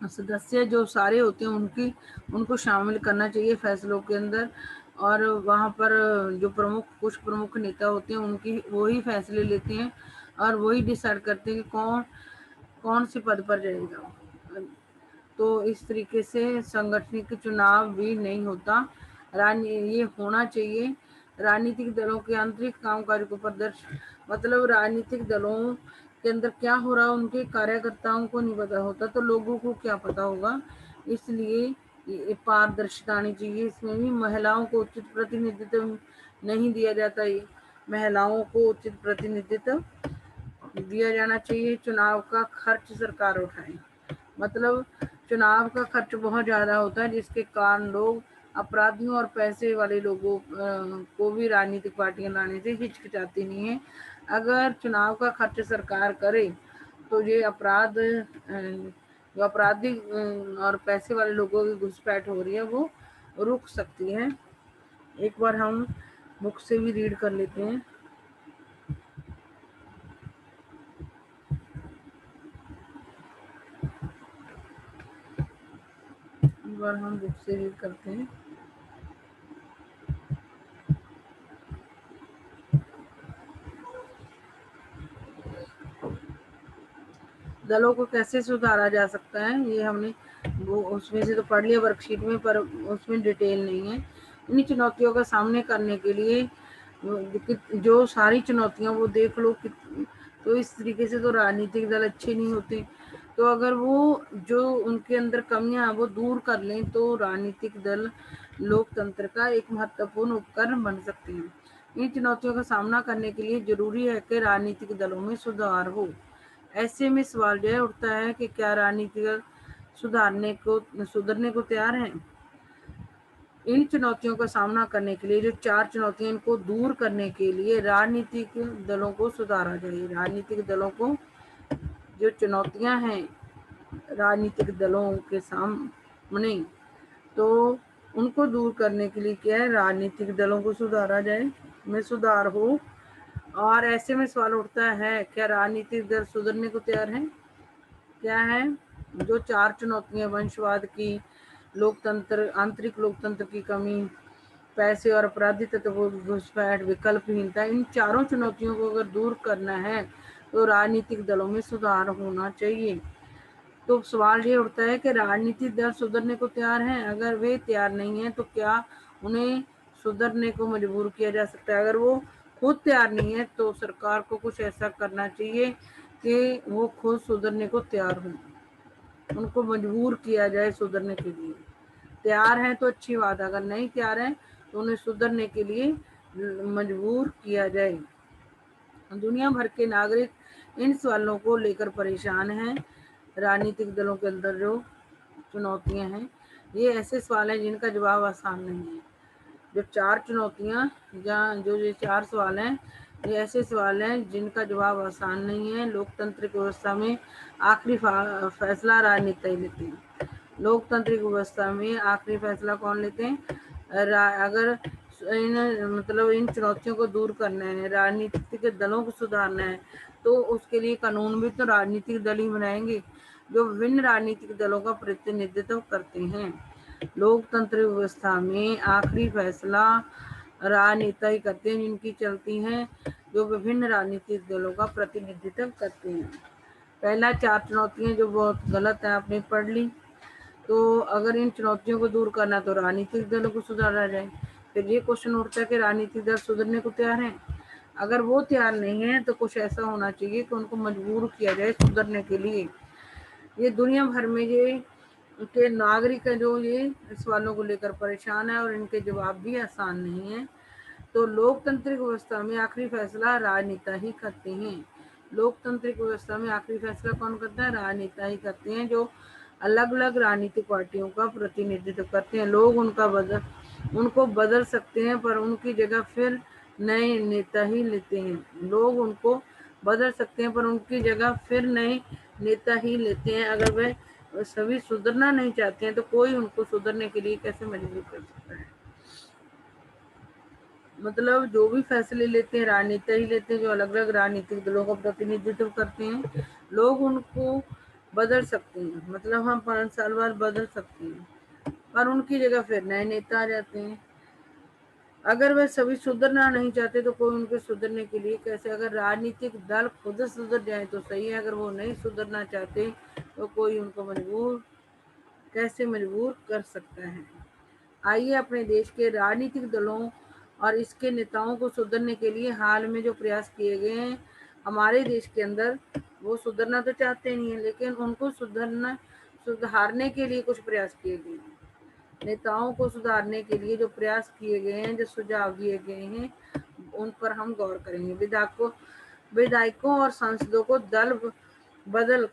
सदस्य जो सारे होते हैं उनको शामिल करना चाहिए फैसलों के अंदर। और वहाँ पर जो कुछ प्रमुख नेता होते हैं उनकी वही फैसले लेते हैं और वही डिसाइड करते हैं कि कौन से पद पर जाएगा। तो इस तरीके से संगठनिक चुनाव भी नहीं होता, ये होना चाहिए। राजनीतिक दलों के आंतरिक कामकाज को प्रदर्शन, मतलब राजनीतिक दलों के अंदर क्या हो रहा है उनके कार्यकर्ताओं को नहीं पता होता, तो लोगों को क्या पता होगा। इसलिए पारदर्शिता आनी चाहिए। इसमें भी महिलाओं को उचित प्रतिनिधित्व नहीं दिया जाता, महिलाओं को उचित प्रतिनिधित्व दिया जाना चाहिए। चुनाव का खर्च सरकार उठाए, मतलब चुनाव का खर्च बहुत ज्यादा होता है जिसके कारण लोग अपराधियों और पैसे वाले लोगों को भी राजनीतिक पार्टियां लाने से हिचकिचाती नहीं है। अगर चुनाव का खर्च सरकार करे तो ये जो अपराधी और पैसे वाले लोगों की घुसपैठ हो रही है वो रुक सकती है। एक बार हम बुक से भी रीड कर लेते हैं। एक बार हम बुक से रीड करते हैं। दलों को कैसे सुधारा जा सकता है, ये हमने वो उसमें से तो पढ़ लिया वर्कशीट में, पर उसमें डिटेल नहीं है। इन्हीं चुनौतियों का सामने करने के लिए जो सारी चुनौतियां वो देख लो कि, तो इस तरीके से तो राजनीतिक दल अच्छे नहीं होते। तो अगर वो जो उनके अंदर कमियां वो दूर कर लें तो राजनीतिक दल लोकतंत्र का एक महत्वपूर्ण उपकरण बन सकते हैं। इन चुनौतियों का सामना करने के लिए जरूरी है कि राजनीतिक दलों में सुधार हो। ऐसे में सवाल यह उठता है कि क्या राजनीतिक दल सुधरने को तैयार हैं? इन चुनौतियों का सामना करने के लिए जो 4 चुनौतियां, इनको दूर करने के लिए राजनीतिक दलों को सुधारा जाए। राजनीतिक दलों को जो चुनौतियां हैं राजनीतिक दलों के सामने, तो उनको दूर करने के लिए क्या है, राजनीतिक दलों को सुधारा जाए, में सुधार हो। और ऐसे में सवाल उठता है, क्या राजनीतिक दल सुधरने को तैयार हैं? क्या है जो 4 चुनौतियां, वंशवाद की, लोकतंत्र, आंतरिक लोकतंत्र की कमी, पैसे और अपराधी तत्वों की घुसपैठ, विकल्पहीनता, इन चारों चुनौतियों को अगर दूर करना है तो राजनीतिक दलों में सुधार होना चाहिए। तो सवाल ये उठता है कि राजनीतिक दल सुधरने को तैयार हैं? अगर वे तैयार नहीं हैं तो क्या उन्हें सुधरने को मजबूर किया जा सकता है? अगर वो खुद तैयार नहीं है तो सरकार को कुछ ऐसा करना चाहिए कि वो खुद सुधरने को तैयार हो, उनको मजबूर किया जाए सुधरने के लिए। तैयार है तो अच्छी बात है, अगर नहीं तैयार है तो उन्हें सुधरने के लिए मजबूर किया जाए। दुनिया भर के नागरिक इन सवालों को लेकर परेशान हैं। राजनीतिक दलों के अंदर जो चुनौतियां हैं, ये ऐसे सवाल हैं जिनका जवाब आसान नहीं है। जो 4 चुनौतियां या जो ये 4 सवाल हैं, ये ऐसे सवाल हैं जिनका जवाब आसान नहीं है। लोकतांत्रिक व्यवस्था में आखिरी फैसला राजनेता ही लेते हैं। लोकतांत्रिक व्यवस्था में आखिरी फैसला कौन लेते हैं? अगर इन चुनौतियों को दूर करना है, राजनीतिक दलों को सुधारना है, तो उसके लिए कानून भी तो राजनीतिक दल ही बनाएंगे जो विभिन्न राजनीतिक दलों का प्रतिनिधित्व करते हैं। लोकतंत्र व्यवस्था में आखिरी फैसला राजनेता ही करते हैं, जिनकी चलती हैं, जो विभिन्न राजनीतिक दलों का प्रतिनिधित्व करते हैं। पहला 4 चुनौतियां जो बहुत गलत है, आपने पढ़ ली। तो अगर इन चुनौतियों को दूर करना तो राजनीतिक दलों को सुधारा जाए। फिर ये क्वेश्चन उठता है कि राजनीतिक दल सुधरने को तैयार हैं? अगर वो तैयार नहीं है तो कुछ ऐसा होना चाहिए कि उनको मजबूर किया जाए सुधरने के लिए। ये दुनिया भर में ये के नागरिक है जो ये सवालों को लेकर परेशान है और इनके जवाब भी आसान नहीं है। तो लोकतांत्रिक व्यवस्था में आखिरी फैसला राजनेता ही करते हैं। लोकतांत्रिक व्यवस्था में आखिरी फैसला कौन करता है? राजनेता ही करते हैं, जो अलग अलग राजनीतिक पार्टियों का प्रतिनिधित्व करते हैं। लोग उनको बदल सकते हैं, पर उनकी जगह फिर नए नेता ही लेते हैं। लोग उनको बदल सकते हैं, पर उनकी जगह फिर नए नेता ही लेते हैं। अगर वह सभी सुधरना नहीं चाहते हैं तो कोई उनको सुधरने के लिए कैसे मजबूर कर सकता है? मतलब जो भी फैसले लेते हैं राजनेता ही लेते हैं, जो अलग अलग राजनीतिक दलों का प्रतिनिधित्व करते हैं। लोग उनको बदल सकते हैं, मतलब हम 5 साल बाद बदल सकते हैं, पर उनकी जगह फिर नए नेता आ जाते हैं। अगर वह सभी सुधरना नहीं चाहते तो कोई उनके सुधरने के लिए कैसे? अगर राजनीतिक दल खुद सुधर जाए तो सही है, अगर वो नहीं सुधरना चाहते तो कोई उनको कैसे मजबूर कर सकता है? आइए अपने देश के राजनीतिक दलों और इसके नेताओं को सुधरने के लिए हाल में जो प्रयास किए गए हैं हमारे देश के अंदर, वो सुधरना तो चाहते नहीं है, लेकिन उनको सुधारने के लिए कुछ प्रयास किए गए हैं। नेताओं को सुधारने के लिए जो प्रयास किए गए हैं, जो सुझाव दिए गए हैं, उन पर हम गौर करेंगे। विधायकों और सांसदों को दल बदल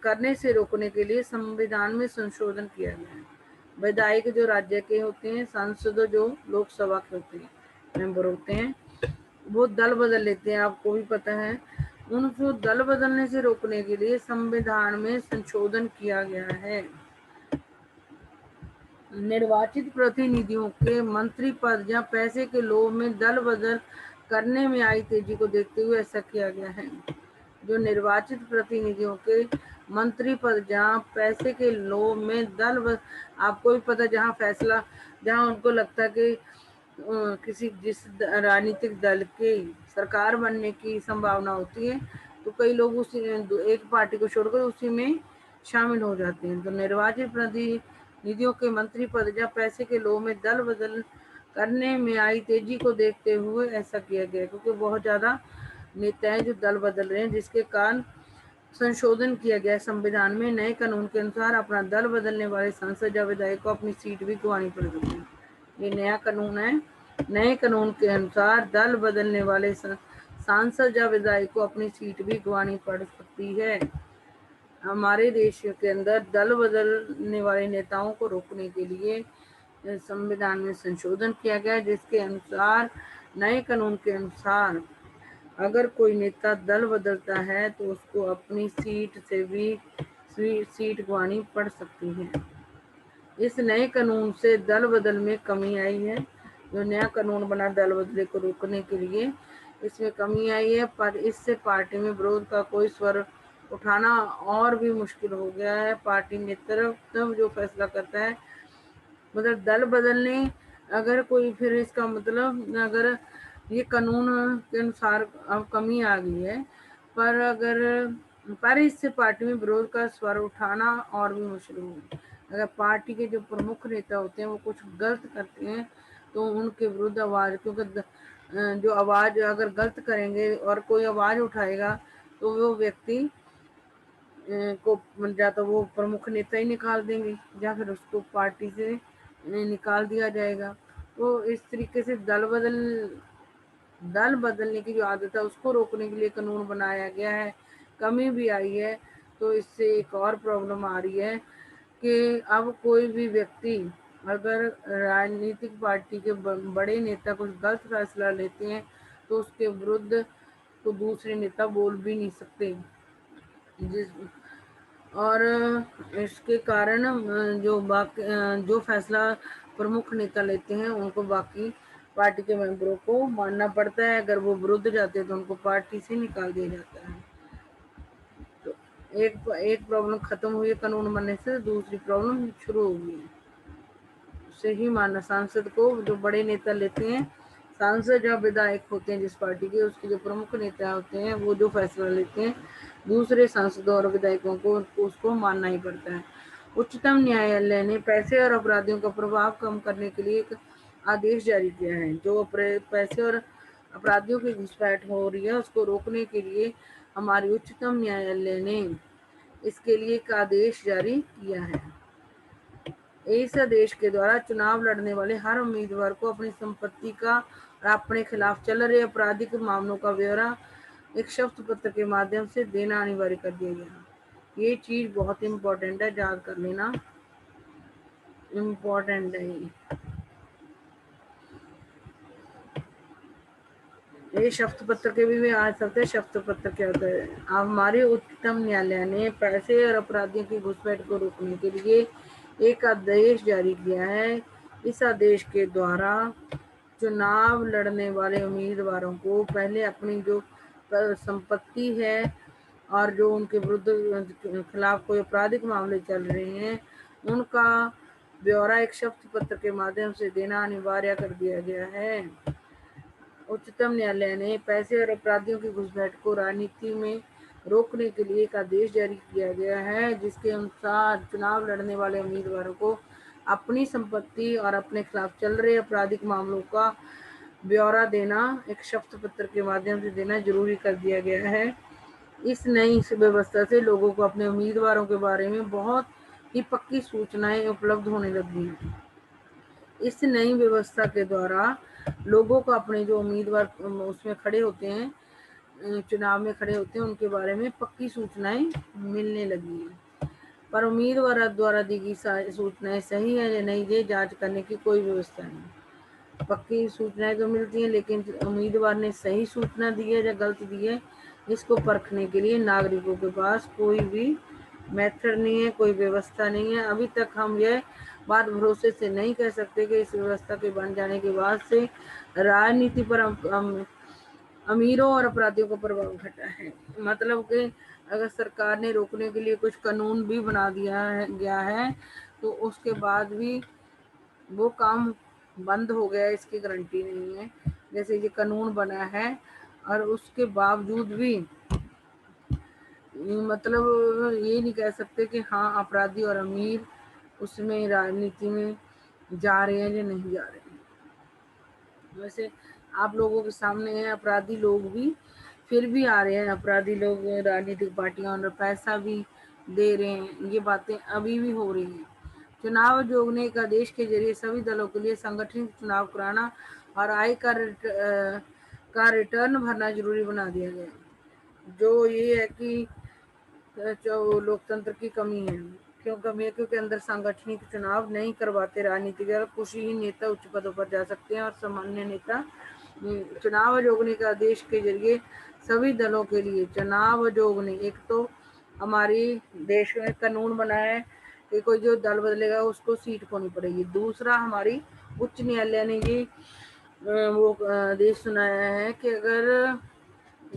करने से रोकने के लिए संविधान में संशोधन किया गया है। विधायक जो राज्य के होते हैं, सांसद जो लोकसभा के होते हैं, मेंबर होते हैं, वो दल बदल लेते हैं, आपको भी पता है। उनको दल बदलने से रोकने के लिए संविधान में संशोधन किया गया है। निर्वाचित प्रतिनिधियों के मंत्री पद या पैसे के लोभ में दल बदल करने में आई तेजी को देखते हुए ऐसा किया गया है। जो निर्वाचित प्रतिनिधियों के मंत्री पद जहाँ पैसे के लोभ में आपको भी पता, जहाँ उनको लगता है कि किसी जिस राजनीतिक दल के सरकार बनने की संभावना होती है, तो कई लोग उसी एक पार्टी को छोड़कर उसी में शामिल हो जाते हैं। तो निर्वाचित प्रतिनिधियों के मंत्री पद या पैसे के लोभ में दल बदल करने में आई तेजी को देखते हुए ऐसा किया गया, क्योंकि बहुत ज्यादा नेता हैं जो दल बदल रहे हैं, जिसके कारण संशोधन किया गया संविधान में। नए कानून के अनुसार अपना दल बदलने वाले सांसद या विधायक को अपनी सीट भी गंवानी पड़ सकती है। ये नया कानून है, नए कानून के अनुसार दल बदलने वाले सांसद या विधायक को अपनी सीट भी गंवानी पड़ सकती है। हमारे देश के अंदर दल बदलने वाले नेताओं को रोकने के लिए संविधान में संशोधन किया गया, जिसके अनुसार नए कानून के अनुसार अगर कोई नेता दल बदलता है तो उसको अपनी सीट से भी सीट गंवानी पड़ सकती है। इस नए कानून से दल बदल में कमी आई है। जो नया कानून बना दल बदले को रोकने के लिए, इसमें कमी आई है, पर इससे पार्टी में विरोध का कोई स्वर उठाना और भी मुश्किल हो गया है। पार्टी नेतृत्व जो फैसला करता है, मतलब दल बदलने अगर कोई, फिर इसका मतलब अगर ये कानून के अनुसार अब कमी आ गई है, पर इससे पार्टी में विरोध का स्वर उठाना और भी मुश्किल होगा। अगर पार्टी के जो प्रमुख नेता होते हैं वो कुछ गलत करते हैं तो उनके विरुद्ध आवाज, क्योंकि जो आवाज अगर गलत करेंगे और कोई आवाज उठाएगा तो वो व्यक्ति को या तो वो प्रमुख नेता ही निकाल देंगे या फिर उसको पार्टी से निकाल दिया जाएगा। तो इस तरीके से दल बदलने की जो आदत है उसको रोकने के लिए कानून बनाया गया है। कमी भी आई है, तो इससे एक और प्रॉब्लम आ रही है कि अब कोई भी व्यक्ति अगर राजनीतिक पार्टी के बड़े नेता कुछ गलत फैसला लेते हैं तो उसके विरुद्ध तो दूसरे नेता बोल भी नहीं सकते। जिस और इसके कारण जो फैसला प्रमुख नेता लेते हैं उनको बाकी पार्टी के मेंबरों को मानना पड़ता है। अगर वो विरुद्ध जाते हैं तो उनको पार्टी से निकाल दिया जाता है। तो एक प्रॉब्लम खत्म हुई है कानून बनने से, दूसरी प्रॉब्लम शुरू हो गई है। सही मानना सांसद को जो बड़े नेता लेते हैं, सांसद या विधायक होते हैं जिस पार्टी के, उसके जो प्रमुख नेता होते हैं वो जो फैसला लेते हैं दूसरे सांसदों और विधायकों को उसको मानना ही पड़ता है। उच्चतम न्यायालय ने पैसे और अपराधियों का प्रभाव कम करने के लिए एक आदेश जारी किया है। जो पैसे और अपराधियों की घुसपैठ हो रही है उसको रोकने के लिए हमारी उच्चतम न्यायालय ने इसके लिए एक आदेश जारी किया है। इस आदेश के द्वारा चुनाव लड़ने वाले हर उम्मीदवार को अपनी संपत्ति का और अपने खिलाफ चल रहे आपराधिक मामलों का ब्यौरा एक शपथ पत्र के माध्यम से देना अनिवार्य कर दिया गया। ये चीज बहुत इम्पोर्टेंट है, याद कर लेना, इम्पोर्टेंट है ये शपथ पत्र के भी आ सकते हैं। शपथ पत्र क्या होता है? अब हमारे उच्चतम न्यायालय ने पैसे और अपराधियों की घुसपैठ को रोकने के लिए एक आदेश जारी किया है। इस आदेश के द्वारा चुनाव लड़ने वाले उम्मीदवारों को पहले अपनी जो संपत्ति है और जो उनके विरुद्ध खिलाफ कोई आपराधिक मामले चल रहे हैं उनका ब्यौरा एक शपथ पत्र के माध्यम से देना अनिवार्य कर दिया गया है। उच्चतम न्यायालय ने पैसे और अपराधियों की घुसपैठ को राजनीति में रोकने के लिए एक आदेश जारी किया गया है, जिसके अनुसार चुनाव लड़ने वाले उम्मीदवारों को अपनी संपत्ति और अपने खिलाफ चल रहे आपराधिक मामलों का ब्यौरा देना एक शपथ पत्र के माध्यम से देना जरूरी कर दिया गया है। इस नई व्यवस्था से लोगों को अपने उम्मीदवारों के बारे में बहुत ही पक्की सूचनाएं उपलब्ध होने लगी हैं। इस नई व्यवस्था के द्वारा लोगों को अपने जो उम्मीदवार उसमें खड़े होते हैं, चुनाव में खड़े होते हैं, उनके बारे में पक्की सूचनाएं मिलने लगी हैं। पर उम्मीदवार द्वारा दी गई सूचनाएं सही है या नहीं, ये जांच करने की कोई व्यवस्था नहीं। पक्की सूचनाएं तो मिलती हैं, लेकिन उम्मीदवार ने सही सूचना दी है या गलत दी है, इसको परखने के लिए नागरिकों के पास कोई भी मेथड नहीं है, कोई व्यवस्था नहीं है। अभी तक हम यह बात भरोसे से नहीं कह सकते कि इस व्यवस्था के बन जाने के बाद से राजनीति पर अमीरों और अपराधियों का प्रभाव घटा है। मतलब कि अगर सरकार ने रोकने के लिए कुछ कानून भी बना दिया गया है तो उसके बाद भी वो काम बंद हो गया, इसकी गारंटी नहीं है। जैसे ये कानून बना है और उसके बावजूद भी मतलब ये नहीं कह सकते कि हाँ अपराधी और अमीर उसमें राजनीति में जा रहे हैं या नहीं जा रहे हैं। वैसे आप लोगों के सामने है, अपराधी लोग भी फिर भी आ रहे हैं, अपराधी लोग राजनीतिक पार्टियां और पैसा भी दे रहे हैं, ये बातें अभी भी हो रही हैं। चुनाव आयोग ने एक आदेश के जरिए सभी दलों के लिए संगठित चुनाव कराना और आय का रिटर्न भरना जरूरी बना दिया गया। जो ये है कि जो लोकतंत्र की कमी है, क्यों कमी है? क्योंकि अंदर सांगठनिक चुनाव नहीं करवाते राजनीतिक दल, कुछ ही नेता उच्च पदों पर जा सकते हैं और सामान्य नेता चुनाव आयोग के आदेश के जरिए सभी दलों के लिए चुनाव आयोग ने एक तो हमारी देश में कानून बनाया है कि कोई जो दल बदलेगा उसको सीट खोनी पड़ेगी। दूसरा, हमारी उच्च न्यायालय ने ये वो आदेश सुनाया है कि अगर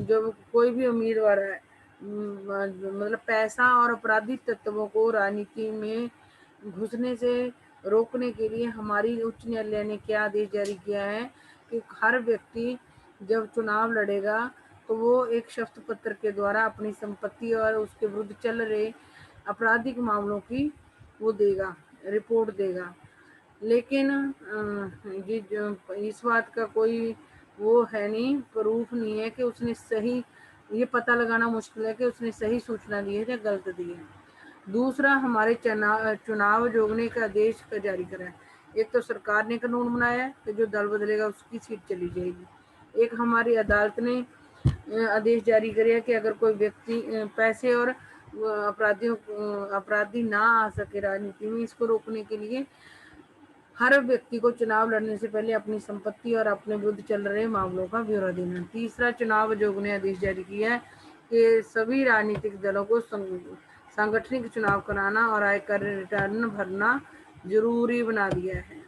जो कोई भी उम्मीदवार है मतलब पैसा और आपराधिक तत्वों को राजनीति में घुसने से रोकने के लिए हमारी उच्च न्यायालय ने क्या आदेश जारी किया है कि हर व्यक्ति जब चुनाव लड़ेगा तो वो एक शपथ पत्र के द्वारा अपनी संपत्ति और उसके विरुद्ध चल रहे आपराधिक मामलों की वो देगा, रिपोर्ट देगा। लेकिन ये जो इस बात का कोई वो है नहीं, प्रूफ नहीं है कि उसने सही, ये पता लगाना मुश्किल है कि उसने सही सूचना दी है या गलत दी है। दूसरा, हमारे चुनाव आयोग ने एक आदेश का जारी करा है। एक तो सरकार ने कानून बनाया है कि जो दल बदलेगा उसकी सीट चली जाएगी। एक हमारी अदालत ने आदेश जारी करे कि अगर कोई व्यक्ति पैसे और अपराधी ना आ सके राजनीति में, इसको रोकने के लिए हर व्यक्ति को चुनाव लड़ने से पहले अपनी संपत्ति और अपने विरुद्ध चल रहे मामलों का ब्यौरा देना। तीसरा, चुनाव आयोग ने आदेश जारी किया है कि सभी राजनीतिक दलों को सांगठनिक चुनाव कराना और आयकर रिटर्न भरना जरूरी बना दिया है।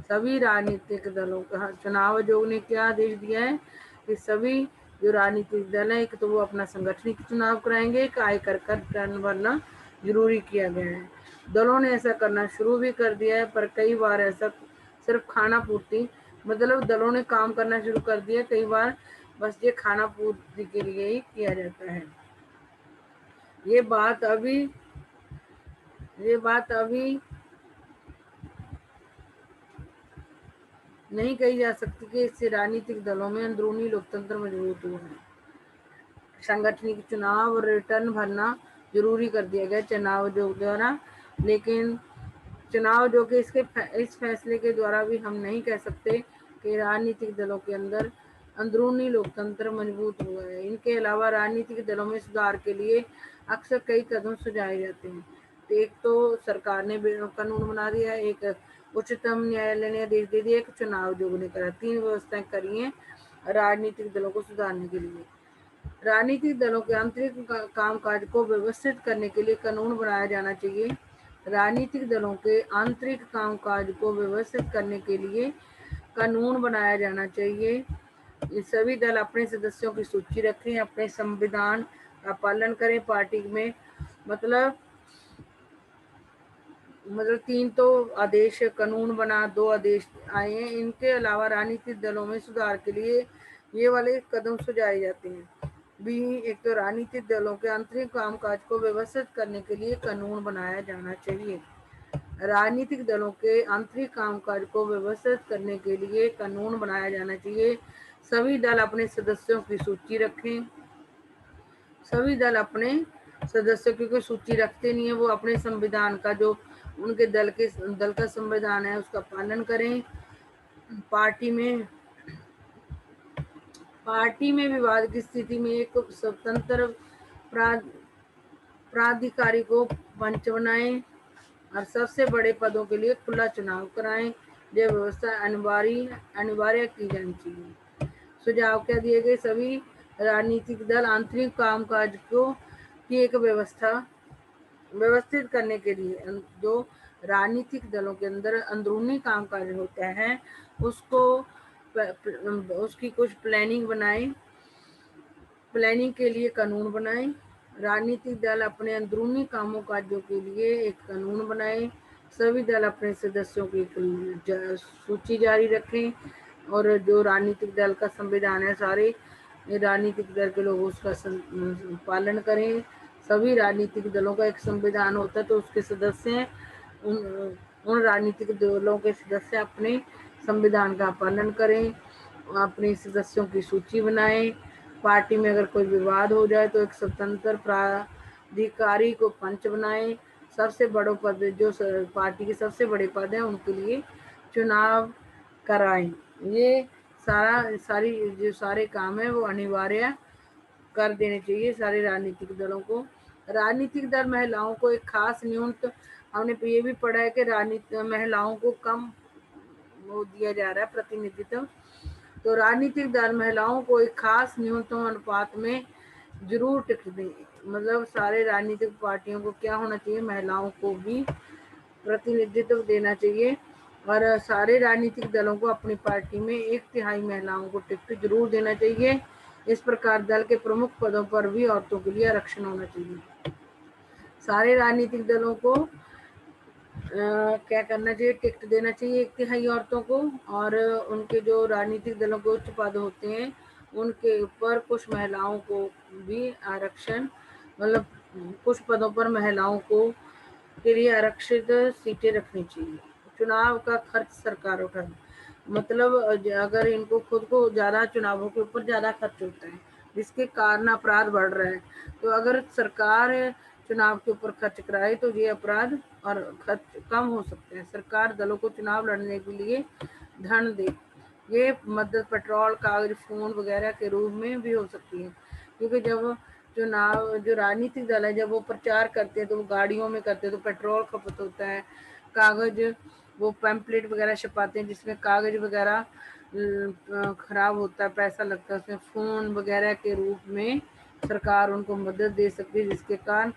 सभी राजनीतिक दलों का चुनाव आयोग ने क्या आदेश दिया है कि सभी जो राजनीतिक दल है, एक तो वो अपना संगठनिक चुनाव कराएंगे, एक आयकर का रिटर्न भरना जरूरी किया गया है। दलों ने ऐसा करना शुरू भी कर दिया है, पर कई बार ऐसा सिर्फ खाना पूर्ति, मतलब दलों ने काम करना शुरू कर दिया, कई बार बस ये खाना पूर्ति के लिए ही किया जाता है। ये बात अभी नहीं कही जा सकती कि इससे राजनीतिक दलों में अंदरूनी लोकतंत्र मजबूत हुआ है। सांगठनिक चुनाव और रिटर्न भरना जरूरी कर दिया गया चुनाव आयोग द्वारा, लेकिन चुनाव आयोग के इस फैसले के द्वारा भी हम नहीं कह सकते कि राजनीतिक दलों के अंदर अंदरूनी लोकतंत्र मजबूत हुआ है। इनके अलावा राजनीतिक दलों में सुधार के लिए अक्सर कई कदम सुझाए जाते हैं। तो एक तो सरकार ने कानून बना दिया, एक उच्चतम न्यायालय ने आदेश दे दिया, एक चुनाव आयोग ने करा, 3 व्यवस्थाएं करी हैं राजनीतिक दलों को सुधारने के लिए। राजनीतिक दलों के आंतरिक कामकाज को व्यवस्थित करने के लिए कानून बनाया जाना चाहिए। राजनीतिक दलों के आंतरिक कामकाज को व्यवस्थित करने के लिए कानून बनाया जाना चाहिए। सभी दल अपने सदस्यों की सूची रखें, अपने संविधान का पालन करें। पार्टी में मतलब 3 तो आदेश कानून बना, 2 आदेश आए हैं। इनके अलावा राजनीतिक दलों में सुधार के लिए ये वाले कदम सुझाए जाते हैं भी। एक तो राजनीतिक दलों के आंतरिक कामकाज को व्यवस्थित करने के लिए कानून बनाया जाना चाहिए। राजनीतिक दलों के आंतरिक कामकाज को व्यवस्थित करने के लिए कानून बनाया जाना चाहिए। सभी दल अपने सदस्यों की सूची रखें। सभी दल अपने सदस्यों की कोई सूची रखते नहीं है, वो अपने संविधान का जो उनके दल का संविधान है उसका पालन करें। पार्टी में विवाद की स्थिति में एक स्वतंत्र प्राधिकारी को पंच बनाएं और सबसे बड़े पदों के लिए खुला चुनाव कराएं। यह व्यवस्था अनिवार्य की जानी चाहिए। सुझाव क्या दिए गए? सभी राजनीतिक दल आंतरिक कामकाज को की एक व्यवस्थित करने के लिए जो राजनीतिक दलों के अंदर अंदरूनी कामकाज होता है उसकी कुछ प्लानिंग बनाएं। प्लानिंग के लिए कानून बनाएं। राजनीतिक दल अपने अंदरूनी कामों काजों के लिए एक कानून बनाएं। सभी दल अपने सदस्यों की सूची जारी रखें और जो राजनीतिक दल का संविधान है सारे राजनीतिक दल के लोग उसका पालन करें। सभी राजनीतिक दलों का एक संविधान होता है तो उसके सदस्य उन राजनीतिक दलों के सदस्य अपने संविधान का पालन करें, अपने सदस्यों की सूची बनाएं। पार्टी में अगर कोई विवाद हो जाए तो एक स्वतंत्र प्राधिकारी को पंच बनाएं। सबसे बड़े पद जो पार्टी के सबसे बड़े पद हैं उनके लिए चुनाव कराएं। ये सारी जो सारे काम है वो अनिवार्य कर देने चाहिए सारे राजनीतिक दलों को। राजनीतिक दल महिलाओं को एक खास न्यूनतम, हमने ये भी पढ़ा है कि राजनीति महिलाओं को कम वो दिया जा रहा है प्रतिनिधित्व। तो राजनीतिक दल महिलाओं को एक खास न्यूनतम अनुपात में जरूर टिकट देंगे। मतलब सारे राजनीतिक पार्टियों को क्या होना चाहिए, महिलाओं को भी प्रतिनिधित्व देना चाहिए और सारे राजनीतिक दलों को अपनी पार्टी में 1/3 महिलाओं को टिकट जरूर देना चाहिए। इस प्रकार दल के प्रमुख पदों पर भी औरतों के लिए आरक्षण होना चाहिए। सारे राजनीतिक दलों को क्या करना चाहिए, टिकट देना चाहिए 1/3 औरतों को, और उनके जो राजनीतिक दलों के उच्च पद होते हैं उनके ऊपर कुछ महिलाओं को भी आरक्षण, मतलब कुछ पदों पर महिलाओं को के लिए आरक्षित सीटें रखनी चाहिए। चुनाव का खर्च सरकार उठाए, मतलब अगर इनको खुद को ज्यादा चुनावों के ऊपर ज्यादा खर्च होता है जिसके कारण अपराध बढ़ रहा है, तो अगर सरकार चुनाव के ऊपर खर्च कराए तो ये अपराध और खर्च कम हो सकते हैं। सरकार दलों को चुनाव लड़ने के लिए धन दे, ये मदद पेट्रोल, कागज, फोन वगैरह के रूप में भी हो सकती है। क्योंकि जब चुनाव जो राजनीतिक दल है जब वो प्रचार करते हैं तो वो गाड़ियों में करते हैं तो पेट्रोल खपत होता है, कागज वो पैम्पलेट वगैरह छपाते हैं जिसमें कागज वगैरह खराब होता है, पैसा लगता है उसमें। फोन वगैरह के रूप में सरकार उनको मदद दे सकती है जिसके कारण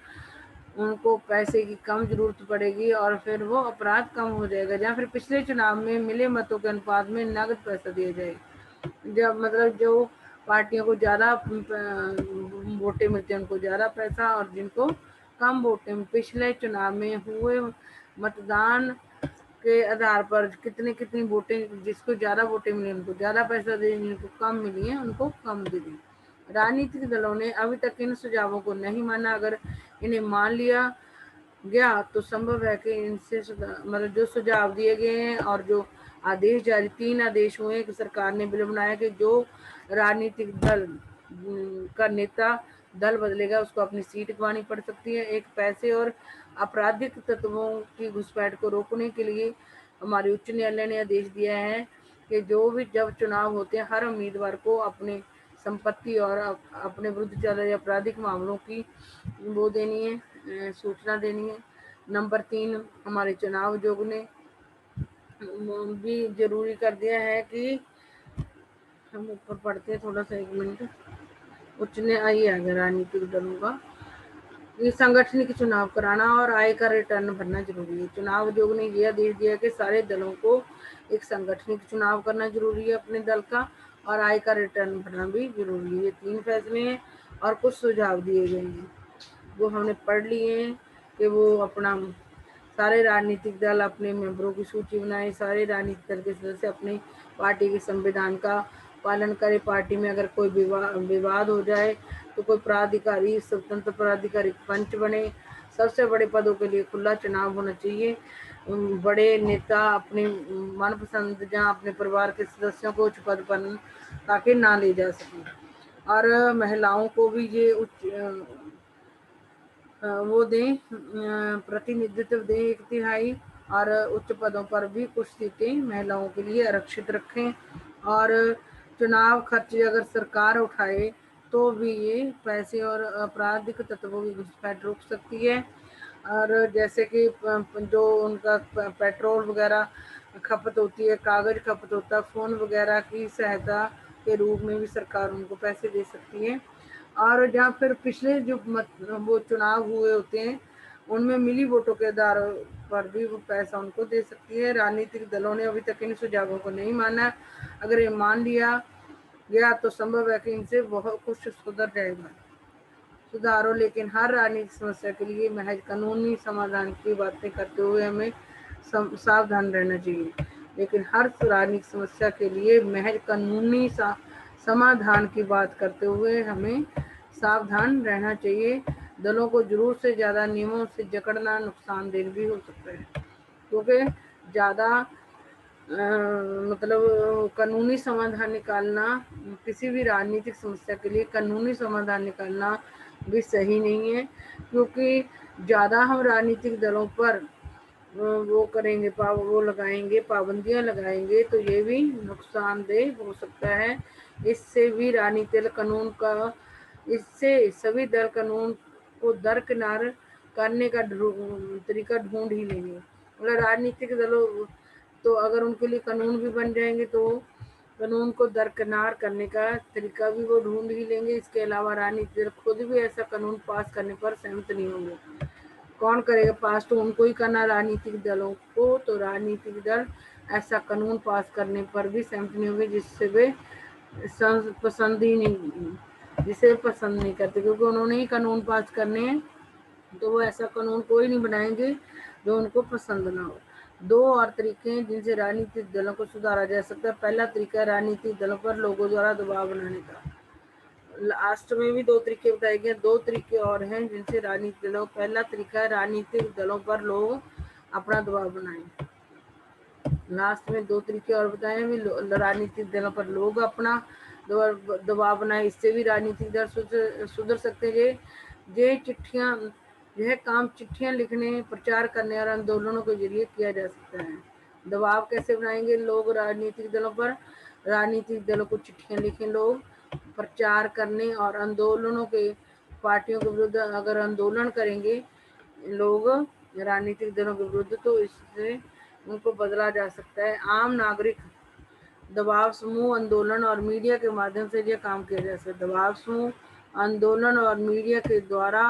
उनको पैसे की कम जरूरत पड़ेगी और फिर वो अपराध कम हो जाएगा। या फिर पिछले चुनाव में मिले मतों के अनुपात में नगद पैसा दिया जाए, जब मतलब जो पार्टियों को ज्यादा वोटें मिलती हैं उनको ज्यादा पैसा, और जिनको कम वोटें पिछले चुनाव में हुए मतदान के आधार पर कितनी कितनी वोटें, जिसको ज्यादा वोटें मिली उनको ज्यादा पैसा दे, जिनको कम मिली है उनको कम दे दें। राजनीतिक दलों ने अभी तक इन सुझावों को नहीं माना। अगर इन्हें मान लिया गया तो संभव है कि इनसे मतलब जो सुझाव दिए गए हैं और जो आदेश जारी 3 आदेश हुए कि सरकार ने बिल बनाया कि जो राजनीतिक दल का नेता दल बदलेगा उसको अपनी सीट गंवानी पड़ सकती है। एक पैसे और आपराधिक तत्वों की घुसपैठ को रोकने के लिए हमारे उच्च न्यायालय ने आदेश दिया है कि जो भी जब चुनाव होते हैं हर उम्मीदवार को अपने संपत्ति और अपने विरुद्ध चल रहे आपराधिक मामलों की वो देनी है, सूचना देनी है। नंबर 3 हमारे चुनाव आयोग ने भी जरूरी कर दिया है कि हम ऊपर पढ़ते हैं थोड़ा सा, 1 मिनट। उच्च न्यायालय है राजनीतिक दलों का, ये संगठनिक चुनाव कराना और आय का रिटर्न भरना जरूरी है। चुनाव आयोग ने यह आदेश दिया कि सारे दलों को एक संगठनिक चुनाव करना जरूरी है अपने दल का, और आय का रिटर्न भरना भी जरूरी है। ये 3 फैसले हैं और कुछ सुझाव दिए गए हैं वो हमने पढ़ लिए हैं कि वो अपना सारे राजनीतिक दल अपने मेंबरों की सूची बनाए, सारे राजनीतिक दल के सदस्य अपनी पार्टी के संविधान का पालन करे, पार्टी में अगर कोई विवाद हो जाए तो कोई प्राधिकारी स्वतंत्र प्राधिकारी पंच बने, सबसे बड़े पदों के लिए खुला चुनाव होना चाहिए, बड़े नेता अपने मनपसंद जहाँ अपने परिवार के सदस्यों को उच्च पद पर ताकि ना ले जा सके, और महिलाओं को भी ये उच्च वो दें, प्रतिनिधित्व दें 1/3, और उच्च पदों पर भी कुछ सीटें महिलाओं के लिए आरक्षित रखें। और चुनाव खर्च अगर सरकार उठाए तो भी ये पैसे और आपराधिक तत्वों की घुसपैठ रोक सकती है। और जैसे कि जो उनका पेट्रोल वगैरह खपत होती है, कागज खपत होता है, फोन वगैरह की सहायता के रूप में भी सरकार उनको पैसे दे सकती है। और जहाँ फिर पिछले जो वो चुनाव हुए होते हैं उनमें मिली वोटों के आधार पर भी वो पैसा उनको दे सकती है। राजनीतिक दलों ने अभी तक इन सुझावों को नहीं माना, अगर ये मान लिया गया तो संभव है कि इनसे बहुत कुछ सुधर जाएगा, सुधारो। लेकिन हर राजनीतिक समस्या के लिए महज कानूनी समाधान की बातें करते हुए हमें सावधान रहना चाहिए। लेकिन हर राजनीतिक समस्या के लिए महज कानूनी समाधान की बात करते हुए हमें सावधान रहना चाहिए। दलों को जरूरत से ज्यादा नियमों से जकड़ना नुकसानदेह भी हो सकता है, क्योंकि ज्यादा मतलब कानूनी समाधान निकालना किसी भी राजनीतिक समस्या के लिए कानूनी समाधान निकालना भी सही नहीं है, क्योंकि ज़्यादा हम राजनीतिक दलों पर वो करेंगे, वो लगाएंगे, पाबंदियां लगाएंगे, तो ये भी नुकसानदेह हो सकता है। इससे भी राजनीतिक कानून का, इससे सभी दल कानून को दरकिनार करने का तरीका ढूंढ ही लेंगे। मतलब राजनीतिक दलों, तो अगर उनके लिए कानून भी बन जाएंगे तो कानून को दरकिनार करने का तरीका भी वो ढूंढ ही लेंगे। इसके अलावा राजनीतिक दल खुद भी ऐसा कानून पास करने पर सहमत नहीं होंगे। कौन करेगा पास? तो उनको ही करना, राजनीतिक दलों को। तो राजनीतिक दल ऐसा कानून पास करने पर भी सहमत नहीं होंगे जिससे वे पसंद ही नहीं, जिसे पसंद नहीं करते, क्योंकि उन्होंने ही कानून पास करने हैं। तो वो ऐसा कानून कोई नहीं बनाएंगे जो उनको पसंद ना हो। दो और तरीके हैं जिनसे राजनीतिक दलों को सुधारा जा सकता है। पहला तरीका है राजनीतिक दलों पर लोगों द्वारा दबाव बनाने का। लास्ट में भी दो तरीके बताए गए, दो तरीके और हैं जिनसे राजनीतिक दलों, पहला तरीका है राजनीतिक दलों पर लोग अपना दबाव बनाएं। लास्ट में दो तरीके और बताए हैं, भी राजनीतिक दलों पर लोग अपना दबाव बनाए। इससे भी राजनीतिक दल सुधर सकते हैं। ये चिट्ठियां, यह काम चिट्ठियां लिखने, प्रचार करने और आंदोलनों के जरिए किया जा सकता है। दबाव कैसे बनाएंगे लोग राजनीतिक दलों पर? राजनीतिक दलों को चिट्ठियां लिखें लोग, प्रचार करने और आंदोलनों के, पार्टियों के विरुद्ध अगर आंदोलन करेंगे लोग राजनीतिक दलों के विरुद्ध, तो इससे उनको बदला जा सकता है। आम नागरिक दबाव समूह, आंदोलन और मीडिया के माध्यम से यह काम किया जा सकता है। दबाव समूह, आंदोलन और मीडिया के द्वारा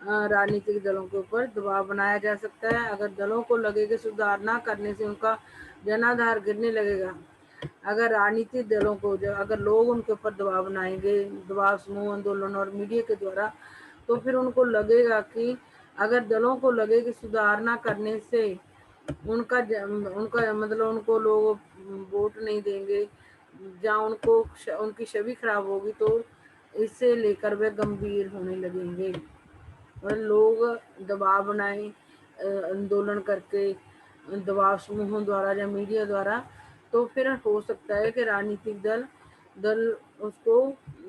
राजनीतिक दलों के ऊपर दबाव बनाया जा सकता है। अगर दलों को लगे कि सुधार न करने से उनका जनाधार गिरने लगेगा, अगर राजनीतिक दलों को, अगर लोग उनके ऊपर दबाव बनाएंगे दबाव समूह, आंदोलन और मीडिया के द्वारा, तो फिर उनको लगेगा कि, अगर दलों को लगे कि सुधार न करने से उनका उनका मतलब उनको लोग वोट नहीं देंगे, जहाँ उनको उनकी छवि खराब होगी, तो इससे लेकर वे गंभीर होने लगेंगे। और लोग दबाव बनाए आंदोलन करके, दबाव समूहों द्वारा या मीडिया द्वारा, तो फिर हो सकता है कि राजनीतिक दल उसको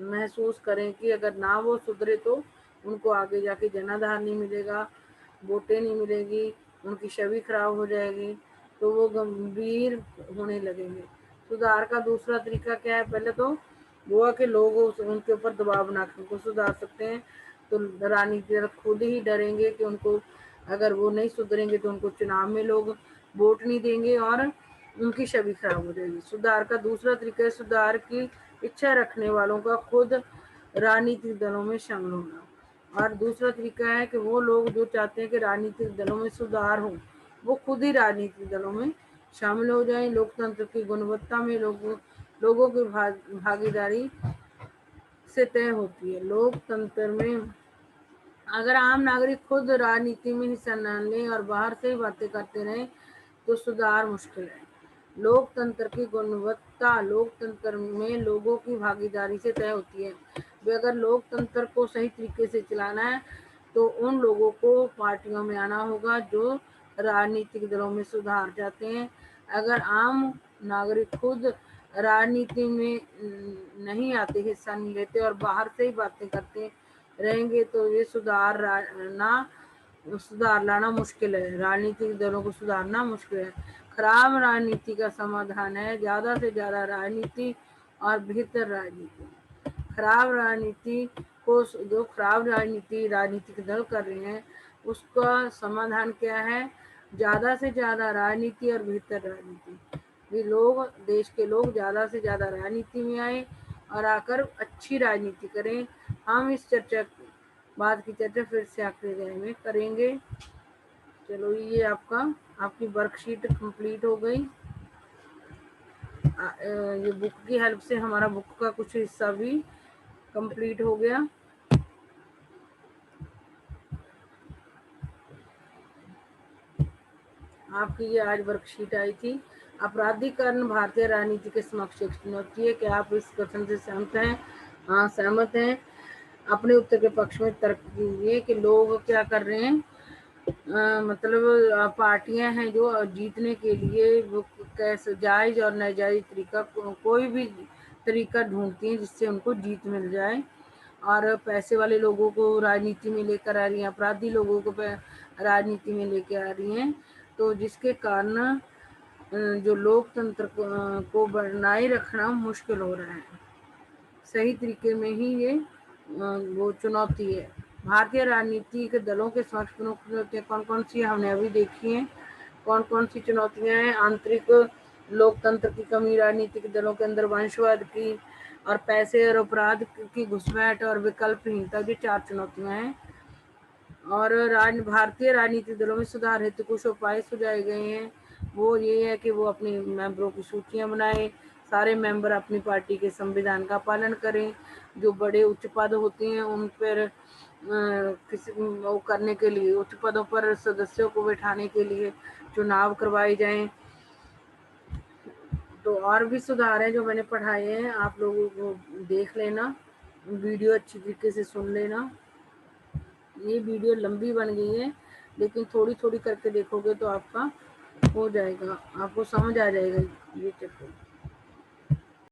महसूस करें कि अगर ना वो सुधरे तो उनको आगे जाके जनाधार नहीं मिलेगा, वोटें नहीं मिलेगी, उनकी छवि खराब हो जाएगी, तो वो गंभीर होने लगेंगे। सुधार का दूसरा तरीका क्या है? पहले तो हुआ कि लोग उनके ऊपर दबाव बनाकर उनको सुधार सकते हैं। तो राजनीतिक दल खुद ही डरेंगे कि उनको, अगर वो नहीं सुधरेंगे तो उनको चुनाव में लोग वोट नहीं देंगे और उनकी छवि खराब हो जाएगी। सुधार का दूसरा तरीका है सुधार की इच्छा रखने वालों का खुद राजनीतिक दलों में शामिल होना। और दूसरा तरीका है कि वो लोग जो चाहते हैं कि राजनीतिक दलों में सुधार हो, वो खुद ही राजनीतिक दलों में शामिल हो जाएं। लोकतंत्र की गुणवत्ता में लोगों की भागीदारी से तय होती है। लोकतंत्र में अगर आम नागरिक खुद राजनीति में हिस्सा न लें और बाहर से ही बातें करते रहें, तो सुधार मुश्किल है। लोकतंत्र की गुणवत्ता लोकतंत्र में लोगों की भागीदारी से तय होती है। वे अगर लोकतंत्र को सही तरीके से चलाना है, तो उन लोगों को पार्टियों में आना होगा जो राजनीतिक दलों में सुधार चाहते हैं। अगर आम नागरिक खुद राजनीति में नहीं आते, हिस्सा नहीं लेते और बाहर से ही बातें करते रहेंगे, तो ये सुधार लाना मुश्किल है। राजनीतिक दलों को सुधारना मुश्किल है। खराब राजनीति का समाधान है ज्यादा से ज्यादा राजनीति और बेहतर राजनीति। खराब राजनीति को, जो खराब राजनीति राजनीतिक दल कर रहे हैं, उसका समाधान क्या है? ज्यादा से ज्यादा राजनीति और बेहतर राजनीति। भी लोग, देश के लोग ज्यादा से ज्यादा राजनीति में आए और आकर अच्छी राजनीति करें। हम इस बात की चर्चा फिर से आखिरी अध्याय में करेंगे। चलो, ये आपकी वर्कशीट कंप्लीट हो गई। ये बुक की हेल्प से हमारा बुक का कुछ हिस्सा भी कंप्लीट हो गया। आपकी ये आज वर्कशीट आई थी। अपराधीकरण भारतीय राजनीति के समक्ष एक चुनौती है। क्या आप इस कथन से सहमत हैं? हाँ, सहमत हैं। अपने उत्तर के पक्ष में तर्क कीजिए कि लोग क्या कर रहे हैं। मतलब पार्टियां हैं जो जीतने के लिए वो कैसे जायज और नाजायज तरीका, कोई भी तरीका ढूंढती हैं जिससे उनको जीत मिल जाए, और पैसे वाले लोगों को राजनीति में लेकर आ रही हैं, अपराधी लोगों को राजनीति में लेकर आ रही हैं। तो जिसके कारण जो लोकतंत्र को बनाए रखना मुश्किल हो रहा है। सही तरीके में ही ये वो चुनौती है। भारतीय राजनीतिक दलों के समक्ष प्रमुख चुनौतियाँ कौन कौन सी हमने अभी देखी हैं। कौन कौन सी चुनौतियाँ हैं? आंतरिक लोकतंत्र की कमी, राजनीतिक दलों के अंदर वंशवाद की और पैसे और अपराध की घुसपैठ और विकल्पहीनता, की 4 चुनौतियाँ हैं। और भारतीय राजनीतिक दलों में सुधार हेतु कुछ उपाय सुझाए गए हैं। वो ये है कि वो अपने मेंबरों की सूचियां बनाए, सारे मेंबर अपनी पार्टी के संविधान का पालन करें, जो बड़े उच्च पद होते हैं उन पर किसी वो करने के लिए, उच्च पदों पर सदस्यों को बैठाने के लिए चुनाव करवाए जाएं। तो और भी सुधार है जो मैंने पढ़ाए हैं, आप लोगों को देख लेना, वीडियो अच्छी तरीके से सुन लेना। ये वीडियो लंबी बन गई है, लेकिन थोड़ी थोड़ी करके देखोगे तो आपका हो जाएगा, आपको समझ आ जाएगा ये चैप्टर।